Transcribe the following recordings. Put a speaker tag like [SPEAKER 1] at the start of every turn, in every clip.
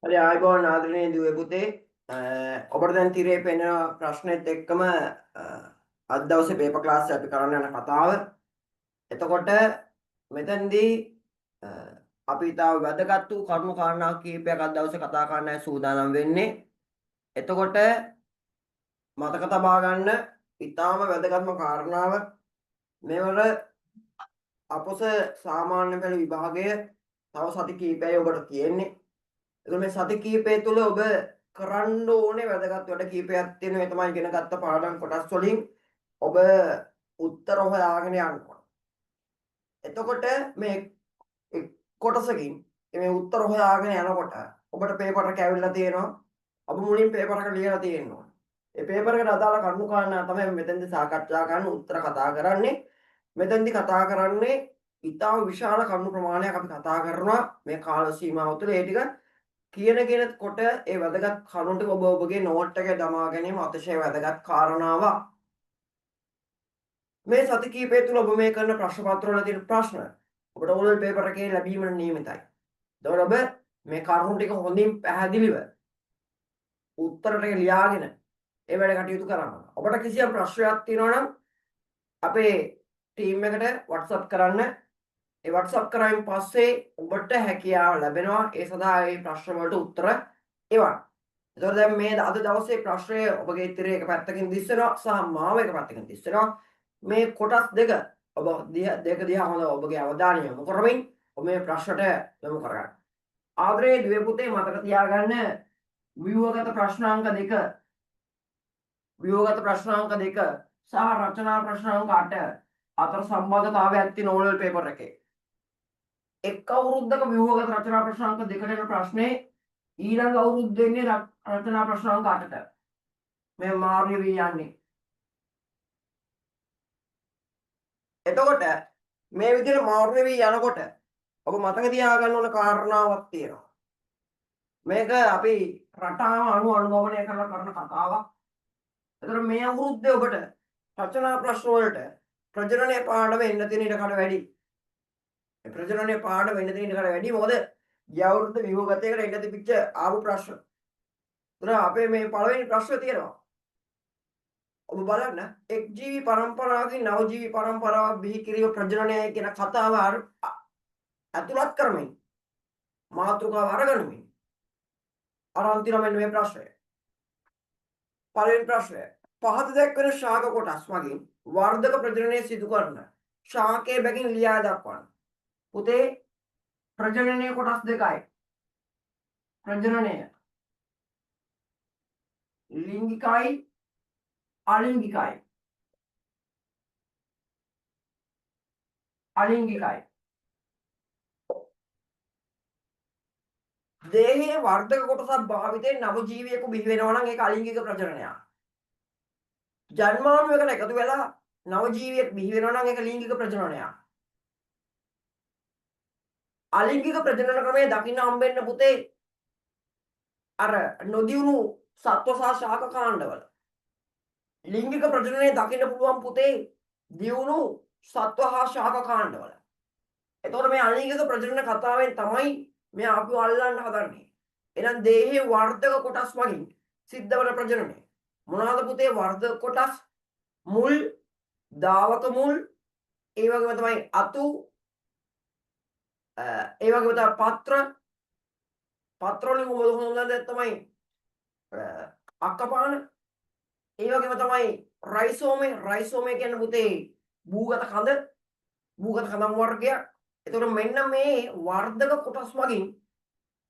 [SPEAKER 1] හරි ආයුබෝවන් ආදරණීය දුවේ පුතේ ඔබට දැන් තිරේ පෙනෙන ප්‍රශ්නෙත් එක්කම අද දවසේ පේපර් ක්ලාස් එක අපි කරන්න යන කතාව. එතකොට මෙතනදී අපි තාම වැදගත් වූ කරුණු කාරණා කීපයක් අද දවසේ කතා කරන්නයි සූදානම් වෙන්නේ. එතකොට මතක තබා ගන්න ඊටාම වැදගත්ම කාරණාව මෙවර අපොස සාමාන්‍ය පෙළ විභාගය තව සති කීපයයි ඔබට තියෙන්නේ. එතකොට මේ සති කීපය තුළ ඔබ කරන්න ඕනේ වැදගත් වැඩ කීපයක් තියෙනවා. ඒ තමයි ඉගෙන ගත්ත පාඩම් කොටස් වලින් ඔබ උත්තර හොයාගෙන යන්න ඕන. එතකොට මේ කොටසකින් මේ උත්තර හොයාගෙන යනකොට ඔබට පේපර් එක ඇවිල්ලා තියෙනවා. ඔබ මුලින් පේපර් එක ලියලා තියෙනවා. ඒ පේපර් එකට අදාළ කරුණු කාරණා තමයි මෙතෙන්දී සාකච්ඡා කරන්න උත්තර කතා කරන්නේ. මෙතෙන්දී කතා කරන්නේ ඉතාම විශාල කරුණු ප්‍රමාණයක් අපි කතා කරනවා මේ කාල සීමාව තුළ. ඒ ටික කියන කොට ඒ වැදගත් කරුණු ටික ඔබ ඔබගේ නෝට් එකේ දමා ගැනීම අතිශය වැදගත් කාරණාවක්. මේ සති කීපය තුළ ඔබ මේ කරන ප්‍රශ්න පත්‍ර වල තියෙන ප්‍රශ්න ඔබට ඕනල් පේපර් එකේ ලැබීමට නියමිතයි. එතකොට ඔබ මේ කරුණු ටික හොඳින් පැහැදිලිව උත්තර ටික ලියාගෙන ඒ වැඩ කටයුතු කරන්න. ඔබට කිසියම් ප්‍රශ්නයක් තියෙනවා නම් අපේ ටීම් එකට WhatsApp කරන්න. ඒ WhatsApp කරායින් පස්සේ ඔබට හැකියාව ලැබෙනවා ඒ සඳහා ඒ ප්‍රශ්න වලට උත්තර එවන්න. එතකොට දැන් මේ අද දවසේ ප්‍රශ්නය ඔබගේ ඉතිරි එක පැත්තකින් දිස්සනවා සහ මාව එක පැත්තකින් දිස්සනවා. මේ කොටස් දෙක ඔබ දෙක දිහා හොඳ ඔබගේ අවධානය යොමු කරමින් ඔබ මේ ප්‍රශ්නට යොමු කරගන්න. ආදරේ දුවේ පුතේ මතක තියාගන්න ව්‍යුහගත ප්‍රශ්නාංක 2 ව්‍යුහගත ප්‍රශ්නාංක 2 සහ රචනා ප්‍රශ්නාංක 8 අතර සම්බන්ධතාවයක් තියෙන ඕනල් පේපර් එකේ. එක් අවුරුද්දක ව්‍යුහගත රචනා ප්‍රශ්නාංක 2ට එන ප්‍රශ්නේ ඊළඟ අවුරුද්දේ ඉන්නේ රචනා ප්‍රශ්නාංක 8ට. මේ මාර්ගය වී යන්නේ. එතකොට මේ විදිහට මාර්ගය වී යනකොට ඔබ මතක තියාගන්න ඕන කාරණාවක් තියෙනවා. මේක අපි රටාව අනුගමනය කරලා කරන කතාවක්. එතකොට මේ අවුරුද්දේ ඔබට රචනා ප්‍රශ්න වලට ප්‍රජනනයේ පාඩම එන්න තියෙන ඉඩ කඩ වැඩි. ඒ ප්‍රජනනයේ පාඩම එන්න තියෙන ඉඩ කඩ වැඩි. මොකද ගිය අවුරුද්ද ව්‍යුහගතයකට එන්න තිබිච්ච ආපු ප්‍රශ්න. ඒතර අපේ මේ පළවෙනි ප්‍රශ්නේ තියෙනවා. ඔබ බලන්න එක් ජීවි පරම්පරාවකින් නව ජීවි පරම්පරාවක් බිහි කිරීම ප්‍රජනනය කියන කතාව ඇතුළත් කරමින් මාතෘකාව අරගනිමින් අරන් තියෙන මෙන්න මේ ප්‍රශ්නය. පළවෙනි ප්‍රශ්නය. පහත දැක්වෙන ශාක කොටස් මගින් වර්ධක ප්‍රජනනය සිදු කරන ශාකයේ බැගින් ලියා දක්වන්න. පුතේ ප්‍රජනනය කොටස් දෙකයි. ප්‍රජනනය ලිංගිකයි අලිංගිකයි. අලිංගිකයි. දේහයේ වර්ධක කොටසක් භාවිතයෙන් නව ජීවියෙකු බිහි වෙනවා නම් ඒක අලිංගික ප්‍රජනනයක්. ජන්මාණුවකට එකතු වෙලා නව ජීවියෙක් බිහි වෙනවා නම් ඒක ලිංගික ප්‍රජනනයක්. අලිංගික ප්‍රජනන ක්‍රමයේ දකින්න හම්බෙන්න පුතේ අර නොදියුණු සත්ව සහ ශාක කාණ්ඩවල. ලිංගික ප්‍රජනනයේ දකින්න පුළුවන් පුතේ දියුණු සත්ව හා ශාක කාණ්ඩවල. එතකොට මේ අලිංගික ප්‍රජනන කතාවෙන් තමයි මේ අපි අල්ලන්න හදන්නේ. එහෙනම් දේහයේ වර්ධක කොටස් වලින් සිද්ධ වන ප්‍රජනනය. මොනවාද පුතේ වර්ධක කොටස්? මුල්, දාවක මුල්, ඒ වගේම තමයි අතු, ඒ වගේම තමයි පත්‍ර වලින් හොඳ තමයි අක්කපාන, ඒ වගේම තමයි රයිසෝමේ කියන්නේ පුතේ භූගත කඳ වර්ගයක්. එතකොට මෙන්න මේ වර්ධක කොටස් වලින්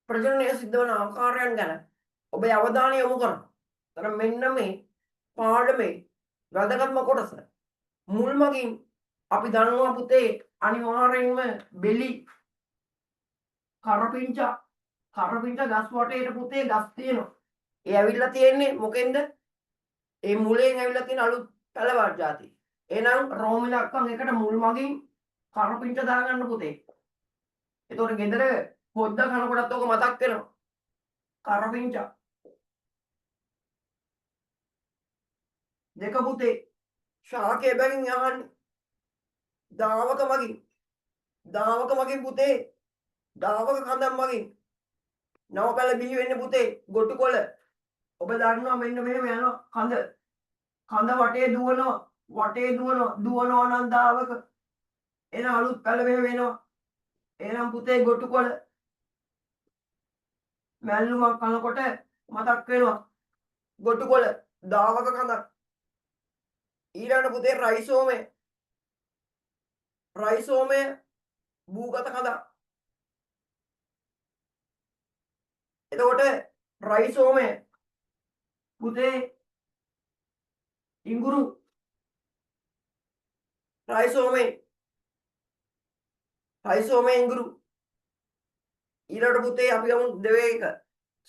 [SPEAKER 1] ප්‍රජනනය සිද්ධ වන ආකාරයන් ගැන ඔබේ අවධානය යොමු කරන්න. එතන මෙන්න මේ පාඩමේ වැදගත්ම කොටස මුල් මගින් අපි දන්නවා පුතේ අනිවාර්යෙන්ම බෙලි කරපිංච ගස් වටේට පුතේ ගස් තියෙනවා. ඒ ඇවිල්ලා තියෙන්නේ මොකෙන්ද? ඒ මුලෙන් ඇවිල්ලා තියෙන අලුත් පැලවට જાති. එහෙනම් රෝමිලක්කම් එකට මුල් මගින් කරපිංච දාගන්න පුතේ. එතකොට ගෙදර පොද්ද කනකොටත් ඔක මතක් වෙනවා. කරපිංච. දෙක පුතේ ශාකයේ බැගින් යහන්නේ. දාවක මගින් පුතේ දාවක කඳන් මගින් නව පැල බිහි වෙන්නේ පුතේ ගොටුකොළ. ඔබ දන්නවා මෙන්න මෙහෙම යනවා කඳ. කඳ වටේ දුවනවා නම් දාවක. එන අලුත් පැල මෙහෙම වෙනවා. එහෙනම් පුතේ ගොටුකොළ මැල්ලුමක් කනකොට මතක් වෙනවා. ගොටුකොළ දාවක කඳක්. ඊළඟ පුතේ රයිසෝමය භූගත කඳක්. එතකොට රයිසෝමය පුතේ ඉඟුරු රයිසෝමය ඉඟුරු. ඊළඟ පුතේ අපි ගමු දෙවේක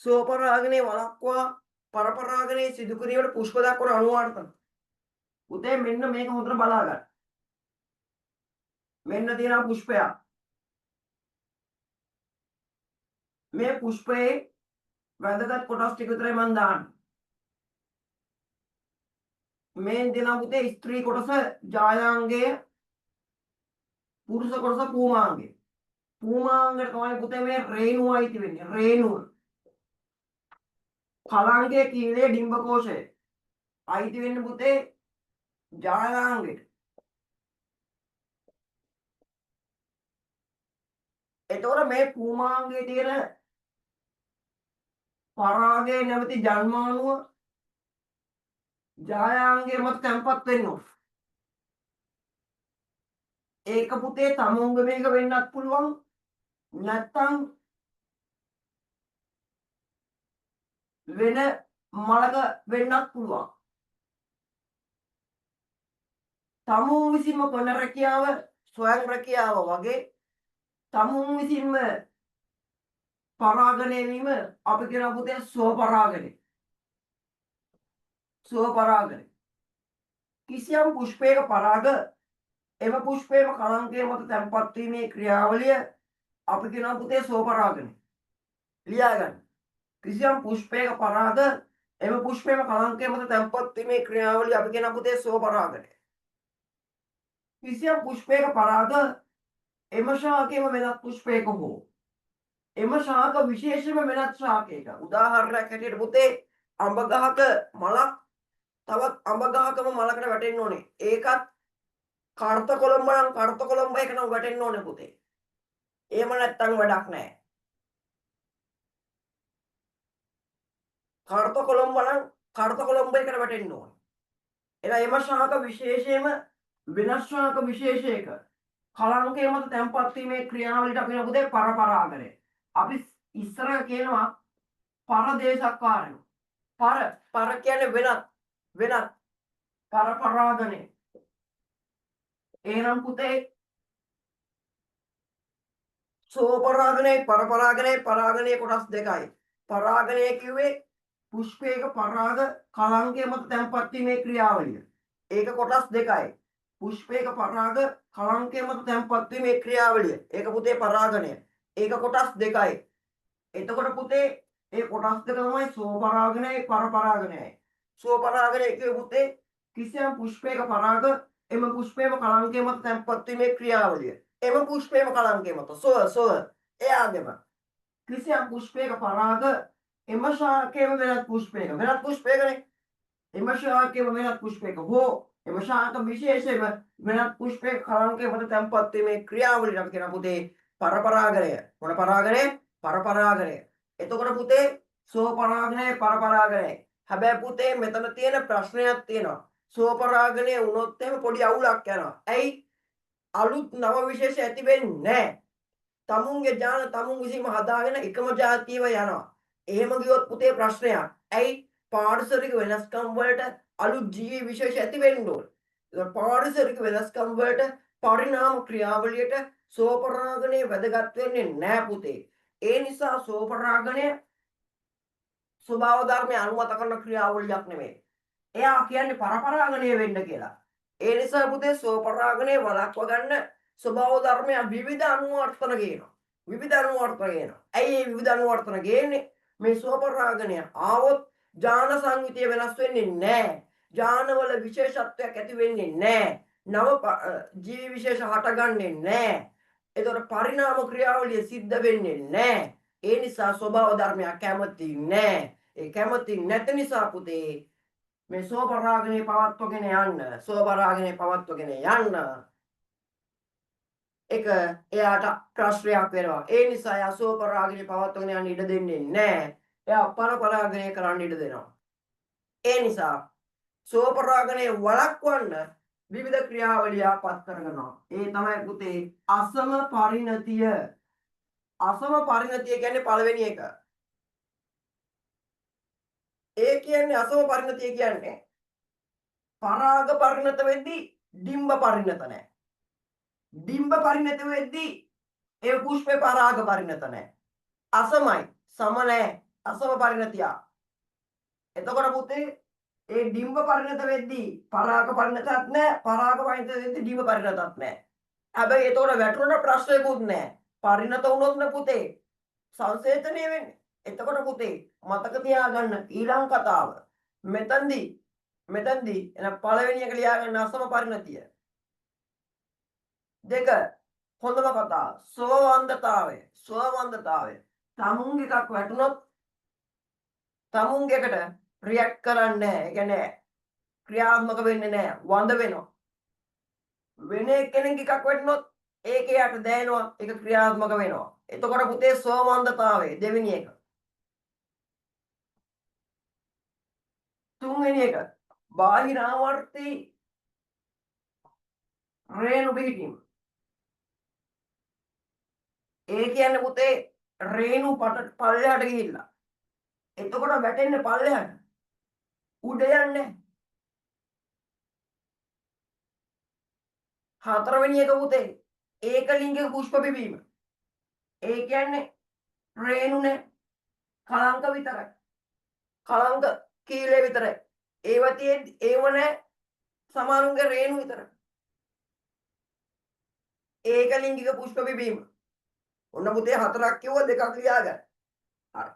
[SPEAKER 1] සෝපරාගනේ වළක්වා පරපරාගනේ සිදු කිරීමට පුෂ්ප දක්වන අනුවර්තන. පුතේ මෙන්න මේක හොඳට බලා ගන්න. මෙන්න තියෙනවා පුෂ්පයක්. මේ පුෂ්පයේ වැදගත් කොටස් ටික විතරයි මම දාන්නේ. මේ දෙනවා පුතේ ස්ත්‍රී කොටස ජායාංගය, පුරුෂ කොටස පූමාංගය. පූමාංගයට තමයි පුතේ මේ රේණුව අයිති වෙන්නේ. රේණුව. කලංකයේ කීලේ ඩිම්බ කෝෂය අයිති වෙන්නේ පුතේ ජායාංගයට. එතකොට මේ පූමාංගයේ තියෙන පරාගයේ නැවති ජන්මාණුව ජායාංගයේ මත තැන්පත් වෙන්න ඕන. ඒක පුතේ තමුංග මේක වෙන්නත් පුළුවන්. නැත්තම් වෙන මලක වෙන්නත් පුළුවන්. තමුන් විසින්ම කරන රැකියාව ස්වයං රැකියාව වගේ තමුන් විසින්ම පරාගණය වීම අපි කියන පුතේ ස්වපරාගණය. ස්වපරාගණය. කිසියම් පුෂ්පයක පරාග එම පුෂ්පයේම කලංකය මත තැන්පත් වීමේ ක්‍රියාවලිය අපි කියන පුතේ ස්වපරාගණය. ලියා ගන්න. කිසියම් පුෂ්පයක පරාග එම පුෂ්පයේම කලංකය මත තැන්පත් වීමේ ක්‍රියාවලිය අපි කියන පුතේ ස්වපරාගණය. කිසියම් පුෂ්පයක පරාග එම ශාකයේම වෙනත් පුෂ්පයක හෝ එම ශාක විශේෂම වෙනත් ශාකයක. උදාහරණයක් හැටියට පුතේ අඹ ගහක මලක් තවත් අඹ ගහකම මලකට වැටෙන්න ඕනේ. ඒකත් කර්ත කොළඹ නම් කර්ත කොළඹ එකම වැටෙන්න ඕනේ පුතේ. එහෙම නැත්තම් වැඩක් නැහැ. කර්ත කොළඹ නම් කර්ත කොළඹ එකට වැටෙන්න ඕනේ. එම ශාක විශේෂයෙන්ම වෙනස් ශාක විශේෂයක කලංකය මත තැන්පත් වීමේ ක්‍රියාවලියට අපි කියන පුතේ පරපරාගණය. අපි ඉස්සර කියනවා පරදේශකාරයෝ. පර කියන්නේ වෙනත් පරපරාගණය. එහෙනම් පුතේ සෝපරාගණය පරාගණය කොටස් දෙකයි. පරාගණය කිව්වේ පුෂ්පයක පරාග කලංකය මත තැන්පත් වීමේ ක්‍රියාවලිය. ඒක කොටස් දෙකයි. පුෂ්පයක පරාග කලංකය මත තැන්පත් වීමේ ක්‍රියාවලිය. ඒක පුතේ පරාගණය. ඒක කොටස් දෙකයි. එතකොට පුතේ ඒ කොටස් දෙක තමයි සෝපරාගණයයි පරපරාගණයයි. සෝපරාගණය කියේ පුතේ කිසියම් පුෂ්පයක පරාග එම පුෂ්පයේම කලංකය මත තැන්පත් වීමේ ක්‍රියාවලිය. එම පුෂ්පයේම කලංකය මත එයාගෙම කිසියම් පුෂ්පයක පරාග එම ශාකයේම වෙනත් පුෂ්පයකනේ. එම ශාකයේම වෙනත් පුෂ්පයක හෝ එම ශාක විශේෂයෙන්ම වෙනත් පුෂ්පයක කලංකය මත තැන්පත් වීමේ ක්‍රියාවලියට අපි කියන පුතේ පරපරාගණය. මොන පරාගණය? පරපරාගණය. එතකොට පුතේ සෝපරාගණය පරපරාගණය. හැබැයි පුතේ මෙතන තියෙන ප්‍රශ්නයක් තියෙනවා. සෝපරාගණය වුණොත් එහෙම පොඩි අවුලක් යනවා. ඇයි? අලුත් නව විශේෂ ඇති වෙන්නේ නැහැ. තමුන්ගේ ඥාන තමුන් විසින්ම හදාගෙන එකම જાතියව යනවා. එහෙම ගියොත් පුතේ ප්‍රශ්නයක්. ඇයි? පාරිසරික වෙනස්කම් වලට අලුත් ජීවි විශේෂ ඇති වෙන්න ඕන. ඒක පාරිසරික වෙනස්කම් වලට පරිණාම ක්‍රියාවලියට සෝපරාගණය වැදගත් වෙන්නේ නැහැ පුතේ. ඒ නිසා සෝපරාගණය ස්වභාව ධර්මය අනුමත කරන ක්‍රියාවලියක් නෙමෙයි. එයා කියන්නේ පරපරාගණය වෙන්න කියලා. ඒ නිසා පුතේ සෝපරාගණය වළක්ව ගන්න ස්වභාව ධර්මය විවිධ අනුවර්තන ගේනවා. ඇයි මේ විවිධ අනුවර්තන ගේන්නේ? මේ සෝපරාගණය ආවොත් ජාන සංයුතිය වෙනස් වෙන්නේ නැහැ. ජානවල විශේෂත්වයක් ඇති වෙන්නේ නැහැ. නව ජීවි විශේෂ හටගන්නේ නැහැ. ඒතකොට පරිණාම ක්‍රියාවලිය සිද්ධ වෙන්නේ නැහැ. ඒ නිසා ස්වභාව ධර්මයක් කැමති නෑ. ඒ කැමති නැති නිසා පුතේ මේ සෝපරාගනේ පවත්වගෙන යන්න සෝපරාගනේ පවත්වගෙන යන්න එක එයාට ප්‍රශ්නයක් වෙනවා. ඒ නිසා එයා සෝපරාගනේ පවත්වගෙන යන්න ඉඩ දෙන්නේ නෑ. එයා පරපරාගනේ කරන්න ඉඩ දෙනවා. ඒ නිසා සෝපරාගනේ වළක්වන්න විවිධ ක්‍රියාවලියක් පත් කරගන්නවා. ඒ තමයි පුතේ අසම පරිණතිය. අසම පරිණතිය කියන්නේ පළවෙනි එක. ඒ කියන්නේ අසම පරිණතිය කියන්නේ පරාග පරිණත වෙද්දී ඩිම්බ පරිණත නැහැ. ඩිම්බ පරිණත වෙද්දී ඒ පුෂ්පේ පරාග පරිණත නැහැ. අසමයි, සම නැහැ. අසම පරිණතිය. එතකොට පුතේ ඒ ඩිම්බ පරිණත වෙද්දී පරාග පරිණතත් නැහැ. පරාග පරිණත වෙද්දී ඩිම්බ පරිණතත් නැහැ. හැබැයි එතකොට වැටුණට ප්‍රශ්නයකුත් නැහැ. පරිණත වුණොත් නේ පුතේ සංසේචනය වෙන්නේ. එතකොට පුතේ මතක තියාගන්න ඊළඟ කතාව. මෙතනදී එන පළවෙනි එක ලියාගන්න අසම පරිණතිය. දෙක හොඳම කතාව ස්වවන්දතාවය. තමුන්ගේ එකක් වැටුණොත් තමුන්ගේකට රියැක්ට් කරන්නේ නැහැ. ඒ කියන්නේ ක්‍රියාත්මක වෙන්නේ නැහැ. වඳ වෙනවා. වෙන එක්කෙනෙක්ගේ එකක් වැටුණොත් ඒකේ යට දැනෙනවා. ඒක ක්‍රියාත්මක වෙනවා. එතකොට පුතේ ස්වවන්දතාවය දෙවෙනි එක. තුන්වෙනි එක බාහිර ආවර්තී රේණු පිහිටීම. ඒ කියන්නේ පුතේ රේණු පල්ලෙහාට ගිහිල්ලා. එතකොට වැටෙන්නේ පල්ලෙහාට. උඩ යන්නේ. හතරවෙනි එක පුතේ ඒකලිංගික පුෂ්ප පිපීම. ඒ කියන්නේ රේණුනේ කලංක විතරයි. කලංක කීලේ විතරයි. ඒව නැහැ සමානුන්ගේ රේණු විතරයි. ඒකලිංගික පුෂ්ප පිපීම. ඔන්න පුතේ හතරක් කිව්ව දෙකක් ලියාගන්න. හරි.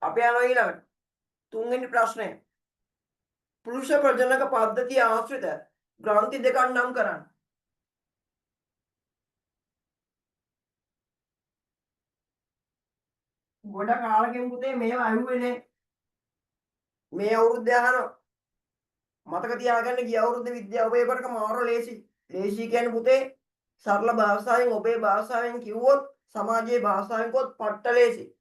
[SPEAKER 1] අපි යනවා ඊළඟට. තුන්වෙනි ප්‍රශ්නය. පුරුෂ ප්‍රජනක පද්ධතිය ආශ්‍රිත ග්‍රන්ථි දෙකක් නම් කරන්න. ගොඩ කාලෙකින් පුතේ මේවා අහුවෙන්නේ. මේ අවුරුද්ද අහනවා. මතක තියාගන්න ගිය අවුරුද්දේ විද්‍යාව පේපර් එක මාර ලේසි. ලේසි කියන්නේ පුතේ සරල භාෂාවෙන් ඔබේ භාෂාවෙන් කිව්වොත් සමාජයේ භාෂාවෙන් කිව්වොත් පට්ට ලේසි.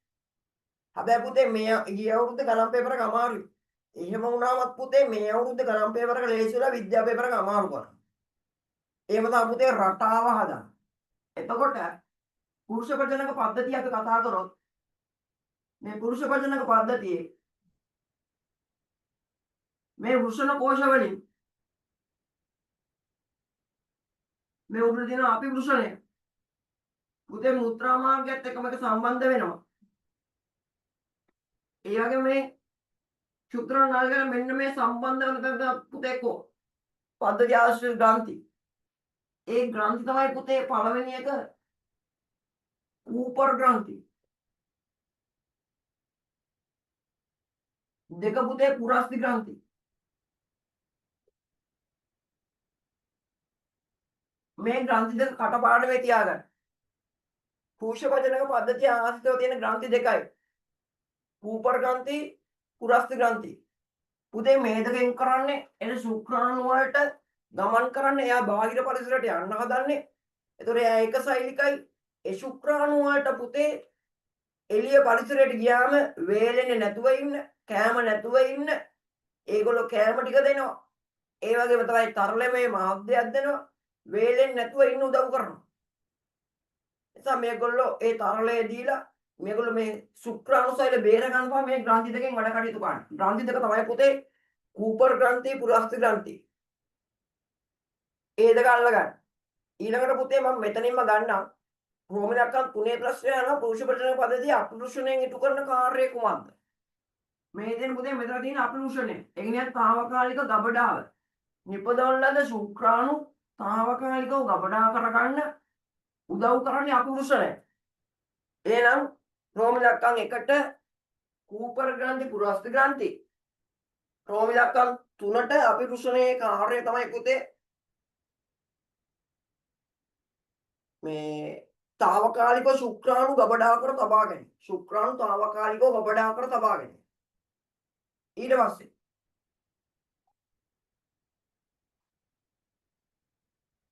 [SPEAKER 1] හැබැයි පුතේ මේ ගිය අවුරුද්ද ගණන් පේපර් එක අමාරුයි. එහෙම වුණාමත් පුතේ මේ අවුරුද්ද ගණන් පේපර් එක ලේසි වෙලා විද්‍යාව පේපර් එක අමාරු කරනවා. එහෙම තමයි පුතේ රටාව හදන්න. එතකොට පුරුෂ ප්‍රජනක පද්ධතිය අපි කතා කරොත් මේ පුරුෂ ප්‍රජනක පද්ධතියේ මේ වෘෂණ කෝෂ වලින් මේ උඩ දින අපි වෘෂණය පුතේ මුත්‍රා මාර්ගයත් එක්කම එක සම්බන්ධ වෙනවා. ඒ වගේ මේ ශුක්‍ර නාලිකාව මෙන්න මේ සම්බන්ධ වෙන තැන පුතේ කෝ පද්ධති ආශ්‍රිත ග්‍රන්ථි. ඒ ග්‍රන්ථි තමයි පුතේ පළවෙනි එක ඌපර් ග්‍රන්ථි. දෙක පුතේ පුරස්ති ග්‍රන්ථි. මේ ග්‍රන්ථි දෙක කටපාඩමේ තියාගන්න. පුරුෂ ප්‍රජනක පද්ධතිය ආශ්‍රිතව තියෙන ග්‍රන්ථි දෙකයි. ඌපර් ග්‍රන්ථි, පුරස්ති ග්‍රන්ථි. පුතේ මේ දෙකෙන් කරන්නේ එන ශුක්‍රාණු වලට ගමන් කරන්න එයා බාහිර පරිසරයට යන්න හදන්නේ. ඒතකොට එයා එක සෛලිකයි. ඒ ශුක්‍රාණු වලට පුතේ එළිය පරිසරයට ගියාම වේලෙන්නේ නැතුව ඉන්න, කෑම නැතුව ඉන්න. ඒගොල්ලෝ කෑම ටික දෙනවා. ඒ වගේම තමයි තරලමේ මාධ්‍යයක් දෙනවා. වේලෙන්නේ නැතුව ඉන්න උදව් කරනවා. එතන මේගොල්ලෝ ඒ තරලය දීලා මේගොල්ලෝ මේ ශුක්‍රාණුසෛල බේර ගන්නවා මේ ග්‍රන්ථි දෙකෙන් වැඩ කටයුතු කරන්න. ග්‍රන්ථි දෙක තමයි පුතේ කූපර් ග්‍රන්ථි, පුරස්ති ග්‍රන්ථි. ඒ දෙක අල්ලගන්න. ඊළඟට පුතේ මම මෙතනින්ම ගන්නම්. රෝමනක්කන් තුනේ ප්‍රශ්නය අහනවා පුරුෂ ප්‍රජනක පද්ධතිය අපුරුෂණයෙන් ඉටු කරන කාර්යය කුමක්ද? මේ දෙන පුතේ මෙතන තියෙන අපුරුෂණය. ඒ කියන්නේ తాවකාලික ගබඩාව. නිපදවන ලද ශුක්‍රාණු తాවකාලිකව ගබඩා කරගන්න උදව් කරන්නේ අපුරුෂණය. එහෙනම් රෝම ඉලක්කම් 1ට කූපර් ග්‍රන්ථි, පුරස්ති ග්‍රන්ථි. රෝම ඉලක්කම් 3ට අපිරුෂණයේ කාර්යය තමයි පුතේ මේ తాවකාලිකව ශුක්‍රාණු ගබඩා කර තබා ගැනීම. ශුක්‍රාණු తాවකාලිකව ගබඩා කර තබා ගැනීම. ඊට පස්සේ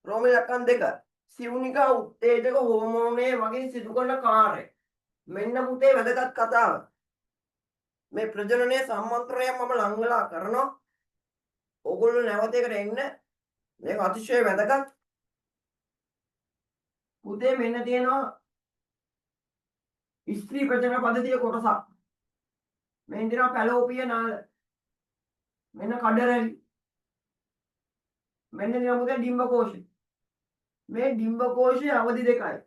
[SPEAKER 1] රෝම ඉලක්කම් 2 සිවුනිකා උත්තේජක හෝමෝනය මගින් සිදු කරන කාර්ය. මෙන්න පුතේ වැදගත් කතාව. මේ ප්‍රජනනයේ සම්මන්ත්‍රණය මම ලංගලා කරනවා. ඕගොල්ලෝ නැවත එකට එන්න. මේක අතිශය වැදගත්. පුතේ මෙන්න තියෙනවා ස්ත්‍රී ප්‍රජනන පද්ධතිය කොටසක්. මෙන්න තියෙනවා පැලෝපිය නාල. මෙන්න කඩරැලි. මෙන්න තියෙනවා පුතේ ඩිම්බකෝෂය. මේ ඩිම්බකෝෂයේ අවධි දෙකයි.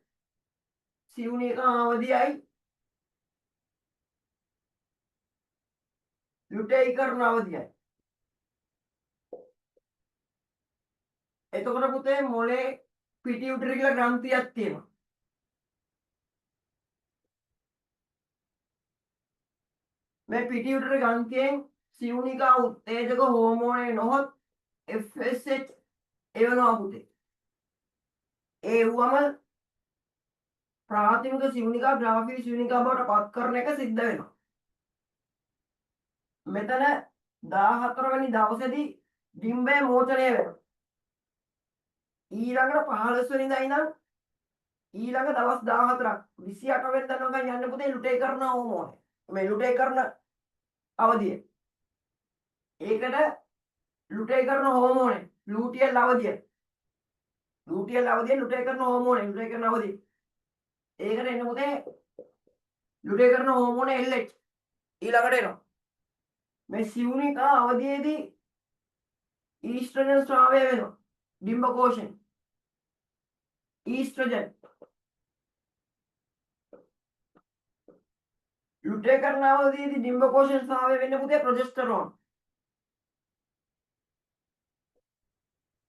[SPEAKER 1] සිවුනික අවධියයි ලුටේයිකරණ අවධියයි. එතකොට පුතේ මොලේ පිටියුටරි කියලා ග්‍රන්ථියක් තියෙනවා. මේ පිටියුටරි ග්‍රන්ථියෙන් සිවුනිකා උත්තේජක හෝමෝනේ නොහොත් FSH එවනවා පුතේ. ඒ වුවම ප්‍රාථමික සිවුනිකා ග්‍රාෆික සිවුනිකා බවට පත් කරන එක සිද්ධ වෙනවා. මෙතන 14 වෙනි දවසේදී ඩිම්බය මෝචනය වෙනවා. ඊළඟට 15 වෙනිදා ඉඳන් ඊළඟ දවස් 14ක් 28 වෙනිදා නම් යන්න පුතේ ලුටේකරණ හෝමෝනේ. මේ ලුටේකරණ අවධිය. ඒකට ලුටේකරණ හෝමෝනේ ලූටියල් අවධිය. ලූටියල් අවධිය ලුටේකරණ හෝමෝනේ ලුටේකරණ අවධිය. ඒකට එන්න පුතේ ලුටේකරණ හෝමෝනේ LH ඊළඟට එනවා. මේ සිවුනිකා අවධියේදී ඊස්ට්‍රජන් ස්‍රාවය වෙනවා. ඩිම්බකෝෂෙන් ඊස්ට්‍රජන් ලුටේකරණ අවධියේදී ඩිම්බකෝෂෙන් ස්‍රාවය වෙන්නේ පුතේ ප්‍රොජෙස්ටරෝන්.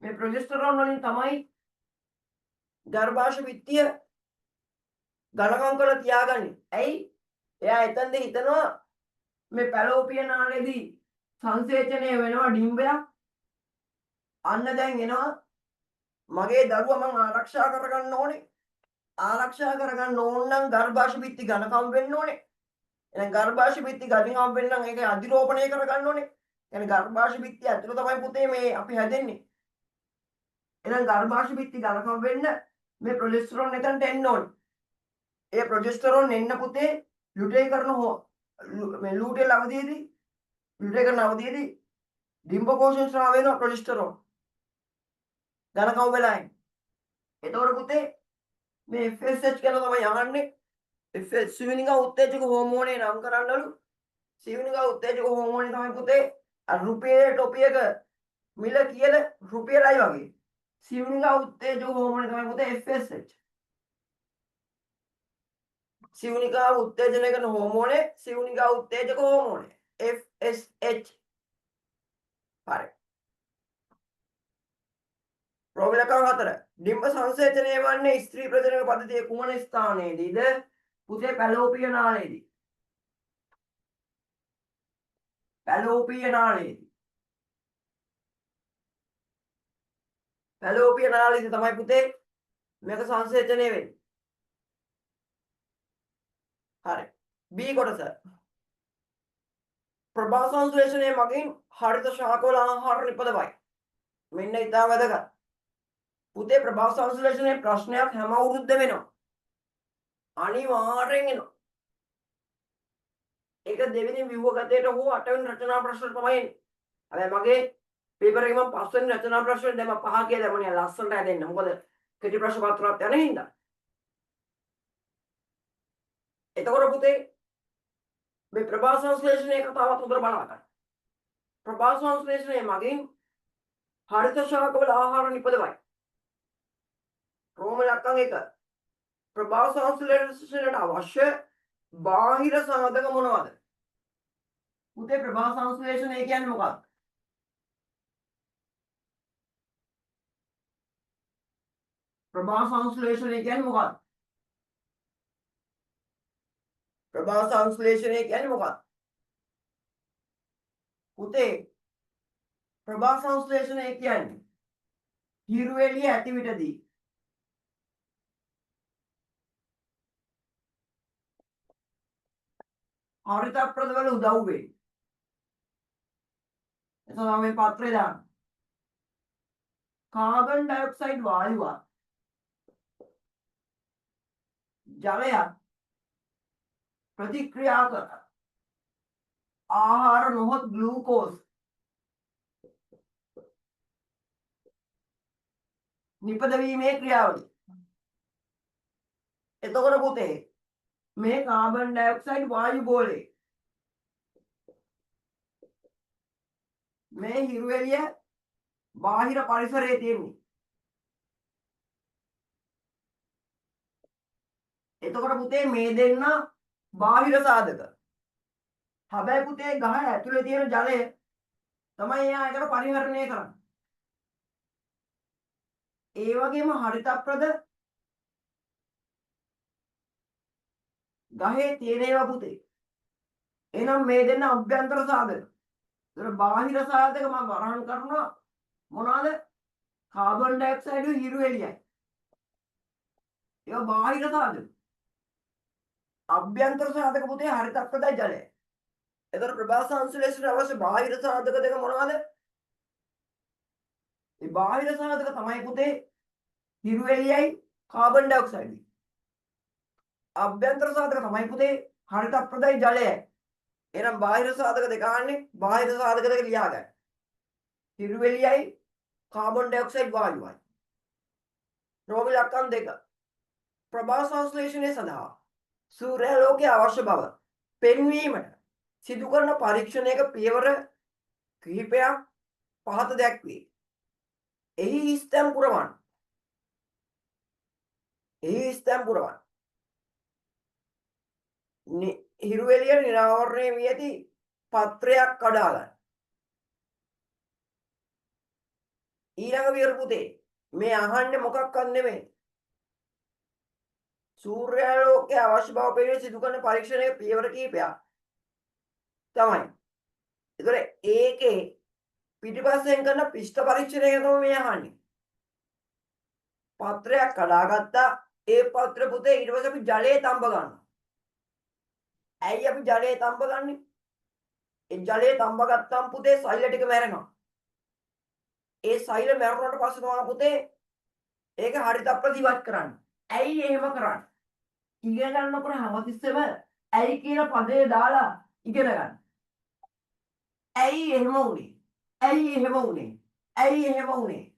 [SPEAKER 1] මේ ප්‍රොජෙස්ටරෝන් වලින් තමයි ගර්භාෂ පිත්තිය ඝනකම් කරලා තියාගන්නේ. ඇයි? එයා එතනදී හිතනවා මේ පැලෝපිය නාලයේදී සංසේචනය වෙනවා ඩිම්බයක්. අන්න දැන් එනවා මගේ දරුවා මං ආරක්ෂා කරගන්න ඕනේ. ආරක්ෂා කරගන්න ඕන නම් ගර්භාෂ පිත්ති ඝනකම් වෙන්න ඕනේ. එහෙනම් ගර්භාෂ පිත්ති ඝනකම් වෙන්න නම් ඒක අධිරෝපණය කරගන්න ඕනේ. يعني ගර්භාෂ පිත්ති ඇතුළ තමයි පුතේ මේ අපි හැදෙන්නේ. එහෙනම් ගර්භාෂ පිත්ති ඝනකම් වෙන්න මේ ප්‍රොජෙස්ටරෝන් එතනට එන්න ඕනේ. ඒ ප්‍රොජෙස්ටරෝන් එන්න පුතේ ලුටේකරණ මේ ලූටෙල් අවධියේදී ලුටේකරණ අවධියේදී ඩිම්බකෝෂන් ස්‍රාව වෙනවා ප්‍රොජෙස්ටරෝන් ඝනකම් වෙලායි. එතකොට පුතේ මේ FSH කියලා තමයි යහන්නේ. FSH සිවුනිකා උත්තේජක හෝමෝනේ නම් කරන්නලු. සිවුනිකා උත්තේජක හෝමෝනේ තමයි පුතේ අර රුපියල් ටොපියක මිල කියන රුපියලයි වගේ. සිවුනිකා උත්තේජක හෝමෝනේ තමයි පුතේ FSH. සිවුනිකා උත්තේජනය කරන හෝමෝනේ සිවුනිකා උත්තේජක හෝමෝනේ FSH. හරි. ප්‍රෝගලකම් 4 ඩිම්බ සංසේචනය වන්නේ ස්ත්‍රී ප්‍රජනන පද්ධතියේ කුමන ස්ථානයේදීද? පුතේ පැලෝපිය නාලයේදී. පැලෝපිය නාලයේදී. පැලෝපිය නාලයේදී තමයි පුතේ මේක සංසේචනය වෙන්නේ. හරි. B කොටස. ප්‍රභා සංශ්ලේෂණය මගින් හරිත ශාකවල ආහාර නිපදවයි. මෙන්න ඉතා වැදගත්. පුතේ ප්‍රභා සංශ්ලේෂණයේ ප්‍රශ්නයක් හැම අවුරුද්දෙම වෙනවා. අනිවාර්යෙන් එනවා. ඒක දෙවෙනි ව්‍යුහගතයට හෝ 8 වෙනි රචනා ප්‍රශ්න තමයි එන්නේ. හැබැයි මගේ පේපර් එකේ මම 5 වෙනි රචනා ප්‍රශ්න දැන් මම 5 කියලා දැම්මනේ ලස්සනට හැදෙන්න. මොකද කෙටි ප්‍රශ්න පත්‍රات යන හින්දා. එතකොට පුතේ මේ ප්‍රභා සංශ්ලේෂණයේ කතාවත් හොඳට බලන්න ගන්න. ප්‍රභා සංශ්ලේෂණය මගින් හරිත ශාකවල ආහාර නිපදවයි. රෝම ඉලක්කම් 1 ප්‍රභා සංශ්ලේෂණයට අවශ්‍ය බාහිර සාධක මොනවද? පුතේ ප්‍රභා සංශ්ලේෂණය කියන්නේ මොකක්ද? ප්‍රභා සංශ්ලේෂණය කියන්නේ මොකක්ද? ප්‍රභා සංශ්ලේෂණය කියන්නේ මොකක්ද? පුතේ ප්‍රභා සංශ්ලේෂණය කියන්නේ හිරු එළිය ඇති විටදී හරිත ප්‍රදවල උදව් වෙයි. එතකොට මේ පත්‍රේ දාන්න. කාබන් ඩයොක්සයිඩ් වායුවත් ජලයක් ප්‍රතික්‍රියා කර ආහාර නොහොත් ග්ලූකෝස් නිපදවීමේ ක්‍රියාවලිය. එතකොට පුතේ මේ කාබන් ඩයොක්සයිඩ් වායු ගෝලයේ මේ හිරු එළිය බාහිර පරිසරයේ තියෙන්නේ. එතකොට පුතේ මේ දෙන්න බාහිර සාධක. හැබැයි පුතේ ගහ ඇතුලේ තියෙන ජලය තමයි එයා ඒකට පරිහරණය කරන්නේ. ඒ වගේම හරිතප්‍රද ගහේ තියෙන ඒවා පුතේ. එහෙනම් මේ දෙන්න අභ්‍යන්තර සාධක. ඒතර බාහිර සාධක මම වරහන් කරනවා මොනවාද? කාබන් ඩයොක්සයිඩ් හිරු එළියයි. ඒවා බාහිර සාධක. අභ්‍යන්තර සාධක පුතේ හරිතප්‍රදයි ජලය. එතකොට ප්‍රභා සංශ්ලේෂණයට අවශ්‍ය බාහිර සාධක දෙක මොනවද? මේ බාහිර සාධක තමයි පුතේ හිරු එළියයි කාබන් ඩයොක්සයිඩ්. අභ්‍යන්තර සාධක තමයි පුතේ හරිතප්‍රදයි ජලයයි. එහෙනම් බාහිර සාධක දෙක ආන්නේ බාහිර සාධක දෙක ලියා ගන්න. හිරු එළියයි කාබන් ඩයොක්සයිඩ් වායුවයි. රෝගී ලක්ෂණ දෙක. ප්‍රභා සංශ්ලේෂණය සඳහා සූර්යාලෝකයේ අවශ්‍ය බව පෙන්වීමට සිදු කරන පරීක්ෂණයක පියවර කිහිපයක් පහත දැක්වේ. එහි ස්තැම් පුරවන්න. හිරු එළිය නිරාවරණය වී ඇති පත්‍රයක් කඩා ගන්න. ඊළඟ විවර පුතේ මේ අහන්නේ මොකක්වත් නෙමෙයි. සූර්යාලෝකයේ අවශ්‍ය බව පෙන්වීම සිදු කරන පරීක්ෂණයක පියවර කිහිපයක් තමයි. ඒතර ඒකේ පිටිපස්සෙන් කරන පිෂ්ඨ පරීක්ෂණයක තමයි මේ අහන්නේ. පත්‍රයක් කඩාගත්තා. ඒ පත්‍ර පුතේ ඊට පස්සේ අපි ජලයේ තඹ ගන්නවා. ඇයි අපි ජලයේ තඹ ගන්නෙ? ඒ ජලයේ තඹ ගත්තාම පුතේ සෛල ටික මැරෙනවා. ඒ සෛල මැරුණාට පස්සේ තමයි පුතේ ඒක හරිතප්‍රද ඉවත් කරන්නේ. ඇයි එහෙම කරන්නේ? ඉගෙන ගන්නකොට හැමතිස්සෙම ඇයි කියන පදේ දාලා ඉගෙන ගන්න. ඇයි එහෙම වුනේ? ඇයි එහෙම වුනේ? ඇයි එහෙම වුනේ?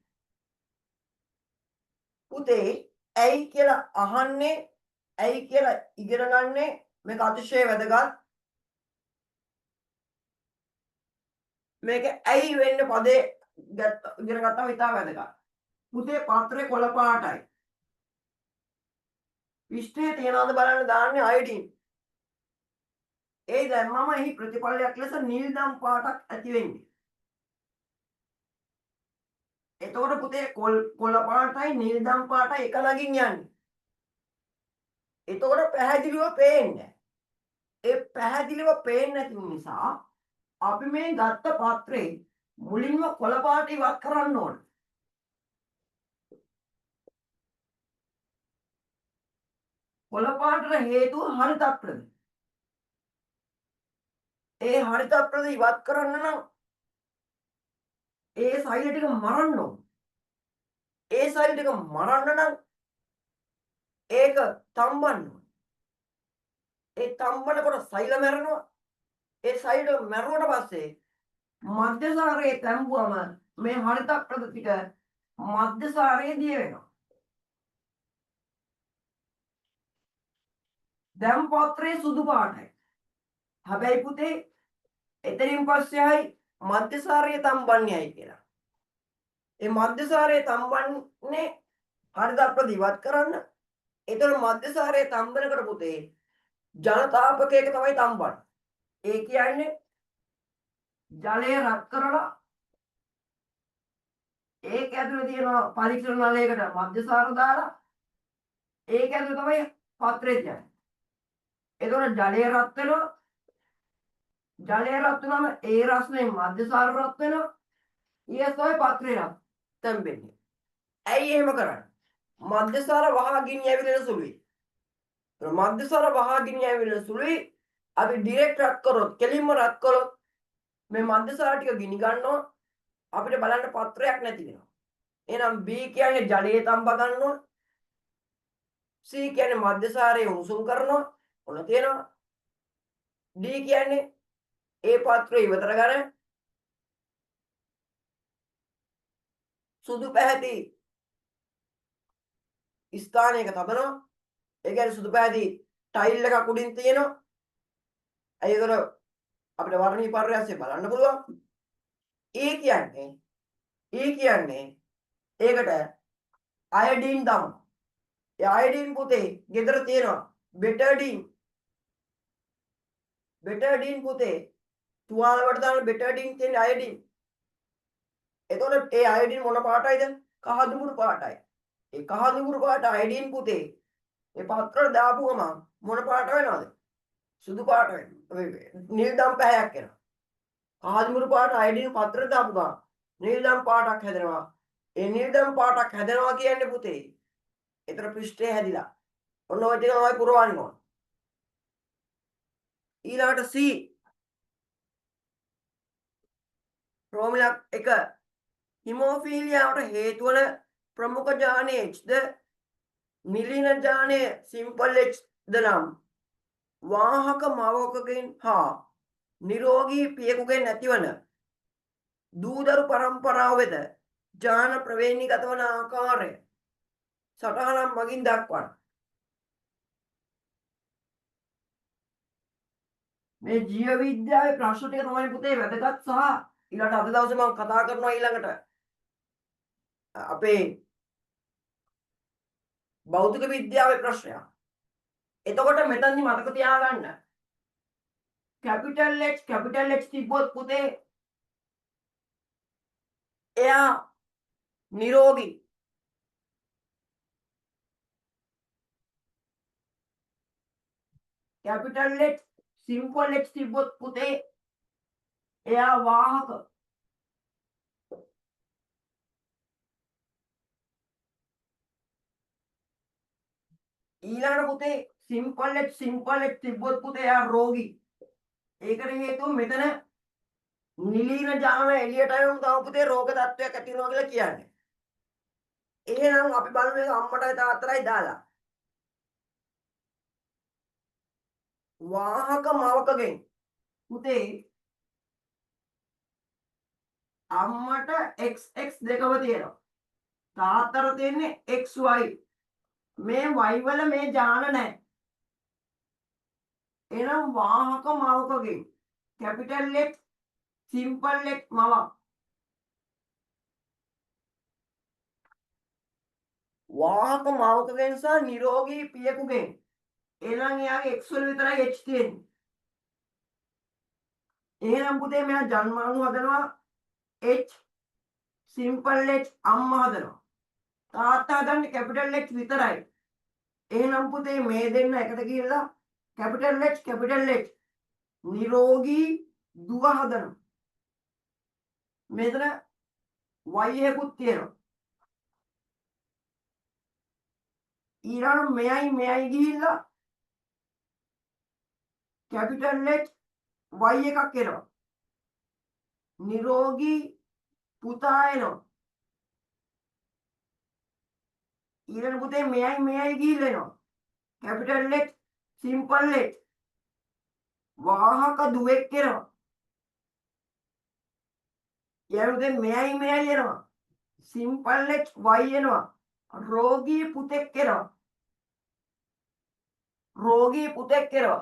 [SPEAKER 1] පුතේ ඇයි කියලා අහන්නේ ඇයි කියලා ඉගෙන ගන්නේ මේක අතිශය වැදගත්. මේක ඇයි වෙන්නේ පදේ ඉගෙන ගත්තම ඉතාල වැදගත්. පුතේ පාත්‍රේ කොළ පාටයි. විශ්ටේ තියනවාද බලන්න දාන්නේ අයඩින්. ඒ දැම්මම එහි ප්‍රතිඵලයක් ලෙස නිල්දම් පාටක් ඇති වෙන්නේ. එතකොට පුතේ කොළ පාටයි නිල්දම් පාටයි එක ළඟින් යන්නේ. එතකොට පැහැදිලිව පේන්නේ. ඒ පැහැදිලිව පේන්නේ නැති නිසා අපි මේ ගත්ත පාත්‍රේ මුලින්ම කොළ පාට ඉවත් කරන්න ඕන. කොළ පාටට හේතුව හරිතප්‍රද. ඒ හරිතප්‍රද ඉවත් කරන්න නම් ඒ සෛල ටික මරන්න ඕන. ඒ සෛල ටික මරන්න නම් ඒක තම්බන්න ඕන. ඒ තම්බනකොට සෛල මැරෙනවා. ඒ සෛල මැරුණට පස්සේ මධ්‍යසාරයේ තැම්බුවම මේ හරිතප්‍රද ටික මධ්‍යසාරයේ දිය වෙනවා. දැන් පත්‍රයේ සුදු පාටයි. හැබැයි පුතේ එතනින් පස්සේයි මධ්‍යසාරයේ තම්බන්නේයි කියලා. ඒ මධ්‍යසාරයේ තම්බන්නේ හරිතප්‍රද ඉවත් කරන්න. ඒතර මධ්‍යසාරයේ තම්බනකට පුතේ ජනතාපකයක තමයි තම්බන්නේ. ඒ කියන්නේ ජලය රත් කරලා ඒක ඇතුලේ තියෙන පරීක්ෂණ නලයකට මධ්‍යසාර දාලා ඒක ඇතුලේ තමයි පත්‍රය තියන්නේ. එතකොට ජලය රත් වෙනවා. ජලය රත් වුනම ඒ රස්නේ මධ්‍යසාර රත් වෙනවා. ඊට තමයි පත්‍රය රත් තැම්බෙන්නේ. ඇයි එහෙම කරන්නේ? මධ්‍යසාර වහා ගිනි ඇවිලෙන සුළුයි. මධ්‍යසාර වහා ගිනි ඇවිලෙන සුළුයි. අපි ඩිරෙක්ට් රත් කරොත් කෙලින්ම රත් කරොත් මේ මධ්‍යසාර ටික ගිනි ගන්නවා අපිට බලන්න පත්‍රයක් නැති වෙනවා. එහෙනම් B කියන්නේ ජලයේ තම්බ ගන්නවා. C කියන්නේ මධ්‍යසාරයේ උණුසුම් කරනවා. ඔන්න තියෙනවා. D කියන්නේ ඒ පත්‍රය ඉවතර ගන්න සුදු පැහැති ස්ථානයක තබනවා. ඒ කියන්නේ සුදු පැහැති ටයිල් එකක් උඩින් තියෙනවා. ඒකර අපිට වර්ණී පර්යාසය බලන්න පුළුවන්. ඒ කියන්නේ ඒකට අයඩීන් දාමු. ඒ අයඩීන් පුතේ ගෙදර තියෙනවා. බෙටඩීන් පුතේ තුවාල වලට දාන බෙටඩීන් තියෙන අයඩීන්. එතකොට ඒ අයඩීන් මොන පාටයිද? කහ දුඹුරු පාටයි. ඒ කහ දුඹුරු පාට අයඩීන් පුතේ මේ පත්‍රයට දාපු ගමන් මොන පාට වෙනවද? සුදු පාට වෙනවා. නිල් දම් පැහැයක් එනවා. කහ දුඹුරු පාට අයඩීන් පත්‍රයට දාපු ගමන් නිල් දම් පාටක් හැදෙනවා. ඒ නිල් දම් පාටක් හැදෙනවා කියන්නේ පුතේ ඒතර පෘෂ්ඨය හැදිලා. ඔන්න ඔය ටික තමයි පුරවන්න ඕන. ඊළඟට C රෝමිලක් 1 හිමෝෆීලියාවට හේතු වන ප්‍රමුඛ ජානය H ද නිලින ජානය සිම්පල් H ද නම් වාහක මවකගෙන් හා නිරෝගී පියෙකුගෙන් ඇතිවන දූදරු පරම්පරාව වෙත ජාන ප්‍රවේණීගත වන ආකාරය සටහනක් මගින් දක්වන්න. මේ ජීව විද්‍යාවේ ප්‍රශ්න ටික තමයි පුතේ වැදගත් සහ ඊළඟට අද දවසේ මම කතා කරනවා ඊළඟට අපේ භෞතික විද්‍යාවේ ප්‍රශ්නයක්. එතකොට මෙතනදි මතක තියාගන්න කැපිටල් H තිබ්බොත් පුතේ එයා නිරෝගී. කැපිටල් H සිම්පල් H තිබ්බොත් පුතේ එයා වාහක. ඊළඟට පුතේ සිම්පල් H තිබ්බොත් පුතේ එයා රෝගී. ඒකට හේතුව මෙතන නිලීන ජාන එළියට යන තව පුතේ රෝග තත්ත්වයක් ඇති වෙනවා කියලා කියන්නේ. එහෙනම් අපි බලමු මේක අම්මටයි තාත්තටයි දාලා. වාහක මවකගෙන් පුතේ අම්මට XX දෙකම තියෙනවා. තාත්තට තියෙන්නේ XY. මේ Y වල මේ ජාන නැහැ. එහෙනම් වාහක මවකගෙන් කැපිටල් H සිම්පල් H මවක්. වාහක මවකගෙන් සහ නිරෝගී පියෙකුගෙන්. එහෙනම් එයාගේ X වල විතරයි H තියෙන්නේ. එහෙනම් පුතේ මෙයා ජන්මාණු හදනවා H සිම්පල් H අම්මා හදනවා. තාත්තා හදන්නේ කැපිටල් H විතරයි. එහෙනම් පුතේ මේ දෙන්න එකට ගිහලා කැපිටල් H නිරෝගී දුව හදනවා. මෙතන Y එකකුත් තියෙනවා. ඊළඟ මෙයයි ගිහිල්ලා කැපිටල් H Y එකක් එනවා. නිරෝගී පුතා එනවා. ඊළඟ පුතේ මෙයයි ගිහිල්ලා එනවා. කැපිටල් H සිම්පල් H වාහක දුවෙක් එනවා. ඊළඟ මෙයයි එනවා. සිම්පල් H Y එනවා. රෝගී පුතෙක් එනවා.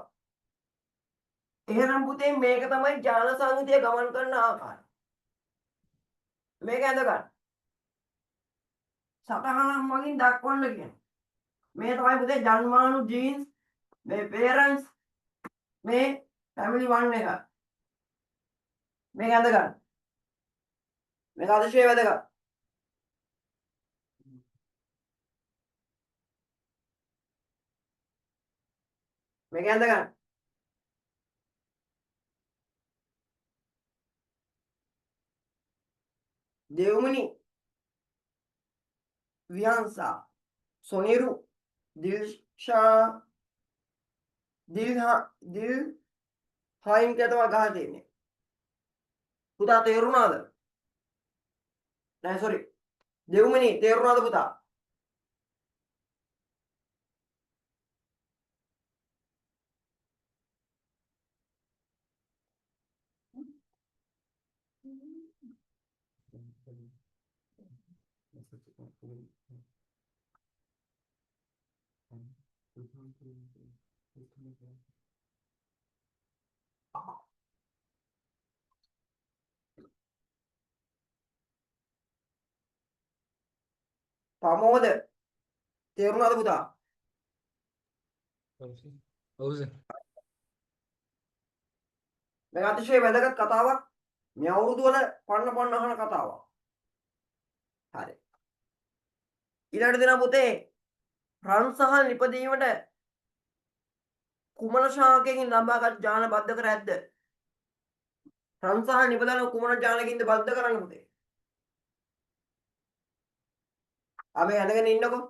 [SPEAKER 1] එහෙනම් පුතේ මේක තමයි ජාන සංහිතිය ගමන් කරන ආකාරය. මේක ඇඳ ගන්න. සටහනක් මගින් දක්වන්න කියන්නේ. මේ තමයි පුතේ ජන්මාණු ජීන්ස්, මේ පේරන්ට්ස්, මේ ෆැමිලි 1 එක. මේක ඇඳ ගන්න. මේක අතිශය වැදගත්. මේක ඇඳ ගන්න. देवमुनि वियांसा सोनेरू दिलशा दिल හයින් කියලා තමයි ගහලා තියෙන්නේ. පුතා තේරුණාද? නෑ සෝරි. දෙව්මිනි තේරුණාද පුතා? ප්‍රමෝද තේරුණාද පුතා?
[SPEAKER 2] ඔව් සර්.
[SPEAKER 1] මේක අතිශය වැදගත් කතාවක්. මේ අවුරුදු වල පන්න අහන කතාවක්. හරි. ඊළඟ දින පුතේ රන් සහල් නිපදීමට කුමන ශාකයෙන් ලබාගත් ඥාන බද්ධ කර ඇද්ද? රන් සහල් නිපදවන කුමන ඥානකින්ද බද්ධ කරන්නේ පුතේ? අපි ඇඳගෙන ඉන්නකෝ.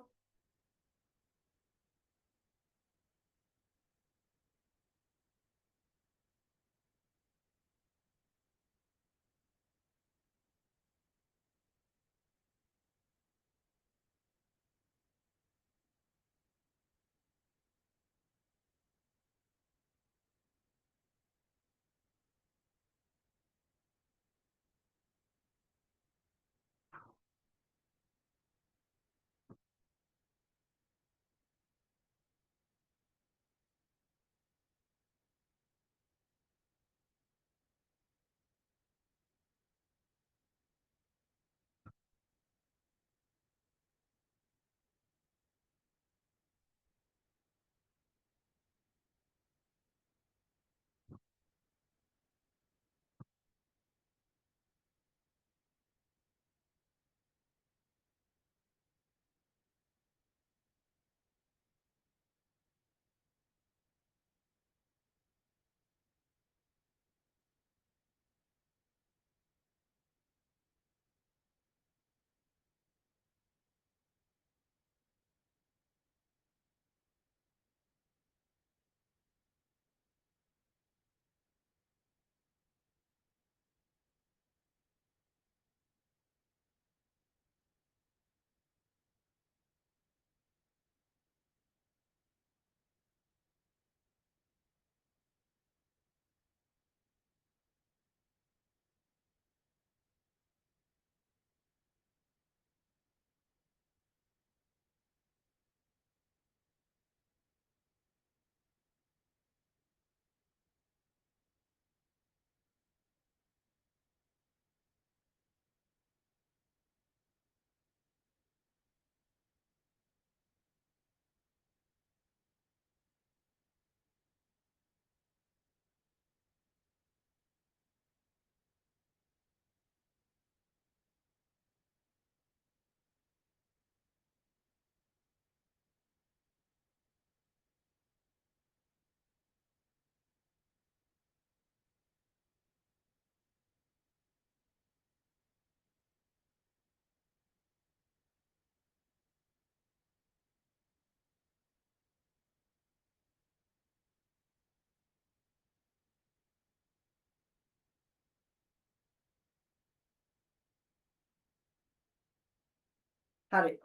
[SPEAKER 1] හරි.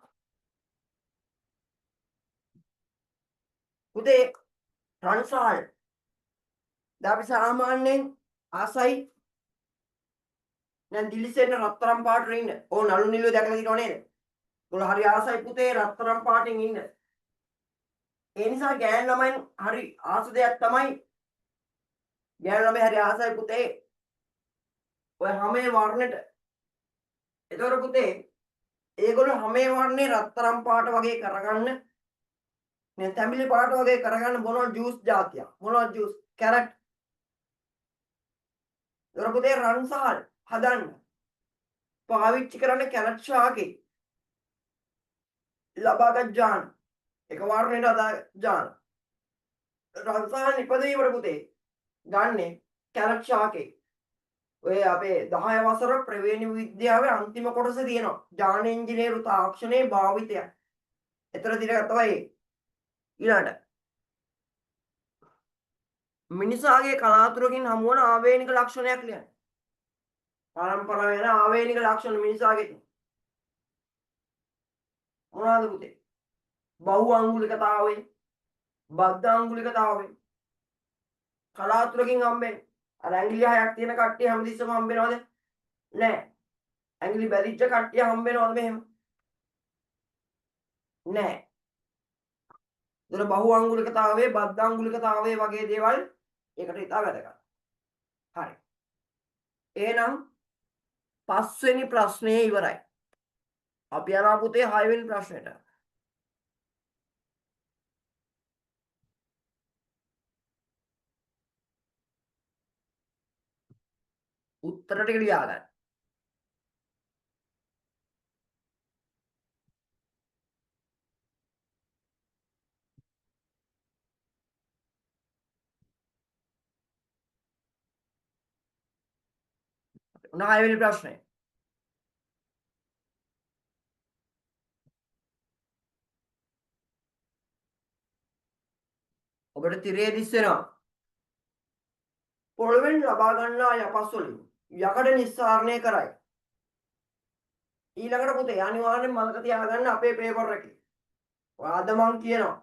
[SPEAKER 1] පුතේ රන් සහල් දැන් අපි සාමාන්‍යයෙන් ආසයි දැන් දිලිසෙන රත්තරන් පාටට ඉන්න. ඕ නළු නිළුව දැකලා තියෙනව නේද? ඒගොල්ලෝ හරි ආසයි පුතේ රත්තරන් පාටින් ඉන්න. ඒ නිසා ගෑනු ළමයින් හරි ආස දෙයක් තමයි ගෑනු ළමයි හරි ආසයි පුතේ ඔය හැමේ වර්ණෙට. ඒතකොට පුතේ ඒගොල්ලෝ හැමේ වර්ණේ රත්තරන් පාට වගේ කරගන්න මේ තැඹිලි පාට වගේ කරගන්න මොනවද ජූස් జాතියක්. මොනවද ජූස්? කැරට්. ඒතකොට පුතේ රන් සහල් හදන්න පාවිච්චි කරන්න කැරට් ශාකේ ලබාගත් ඥාන එක වර්ණයට අදා ඥාන රන් සහල් නිපදවීමට පුතේ ගන්නේ කැරට් ශාකේ. ඔය අපේ 10 වසර ප්‍රවේණි විද්‍යාවේ අන්තිම කොටසේ තියෙනවා ඥාන ඉංජිනේරු තාක්ෂණයේ භාවිතය. එතන තියෙන තමයි ඊළඟට මිනිසාගේ කලාතුරකින් හමු වන ආවේනික ලක්ෂණයක් ලියන්න. පරම්පරාව වෙන ආවේනික ලක්ෂණ මිනිසාගේ මොනවාද පුතේ? බහු අංගුලිකතාවය, බද්ධ අංගුලිකතාවය, කලාතුරකින් හම්බෙන්නේ. අර ඇඟිලි 6ක් තියෙන කට්ටිය හැමතිස්සෙම හම්බෙනවද? නෑ. ඇඟිලි බැලිච්ච කට්ටිය හම්බෙනවද මෙහෙම? නෑ. ඒතර බහු අංගුලිකතාවයේ බද්ධ අංගුලිකතාවයේ වගේ දේවල් ඒකට ඉතා වැදගත්. හරි. එහෙනම් පස්වෙනි ප්‍රශ්නේ ඉවරයි. අපි යනවා පුතේ 6 වෙනි ප්‍රශ්නෙට. උත්තර ටික ලියා ගන්න. ඔන්න 6 වෙනි ප්‍රශ්නේ. ඔබට තිරේ දිස් වෙනවා. පොළවෙන් ලබා ගන්නා යපස් වලින් යකඩ නිස්සාරණය කරයි. ඊළඟට පුතේ අනිවාර්යෙන් මතක තියාගන්න අපේ පේපර් එකේ. අද මං කියනවා.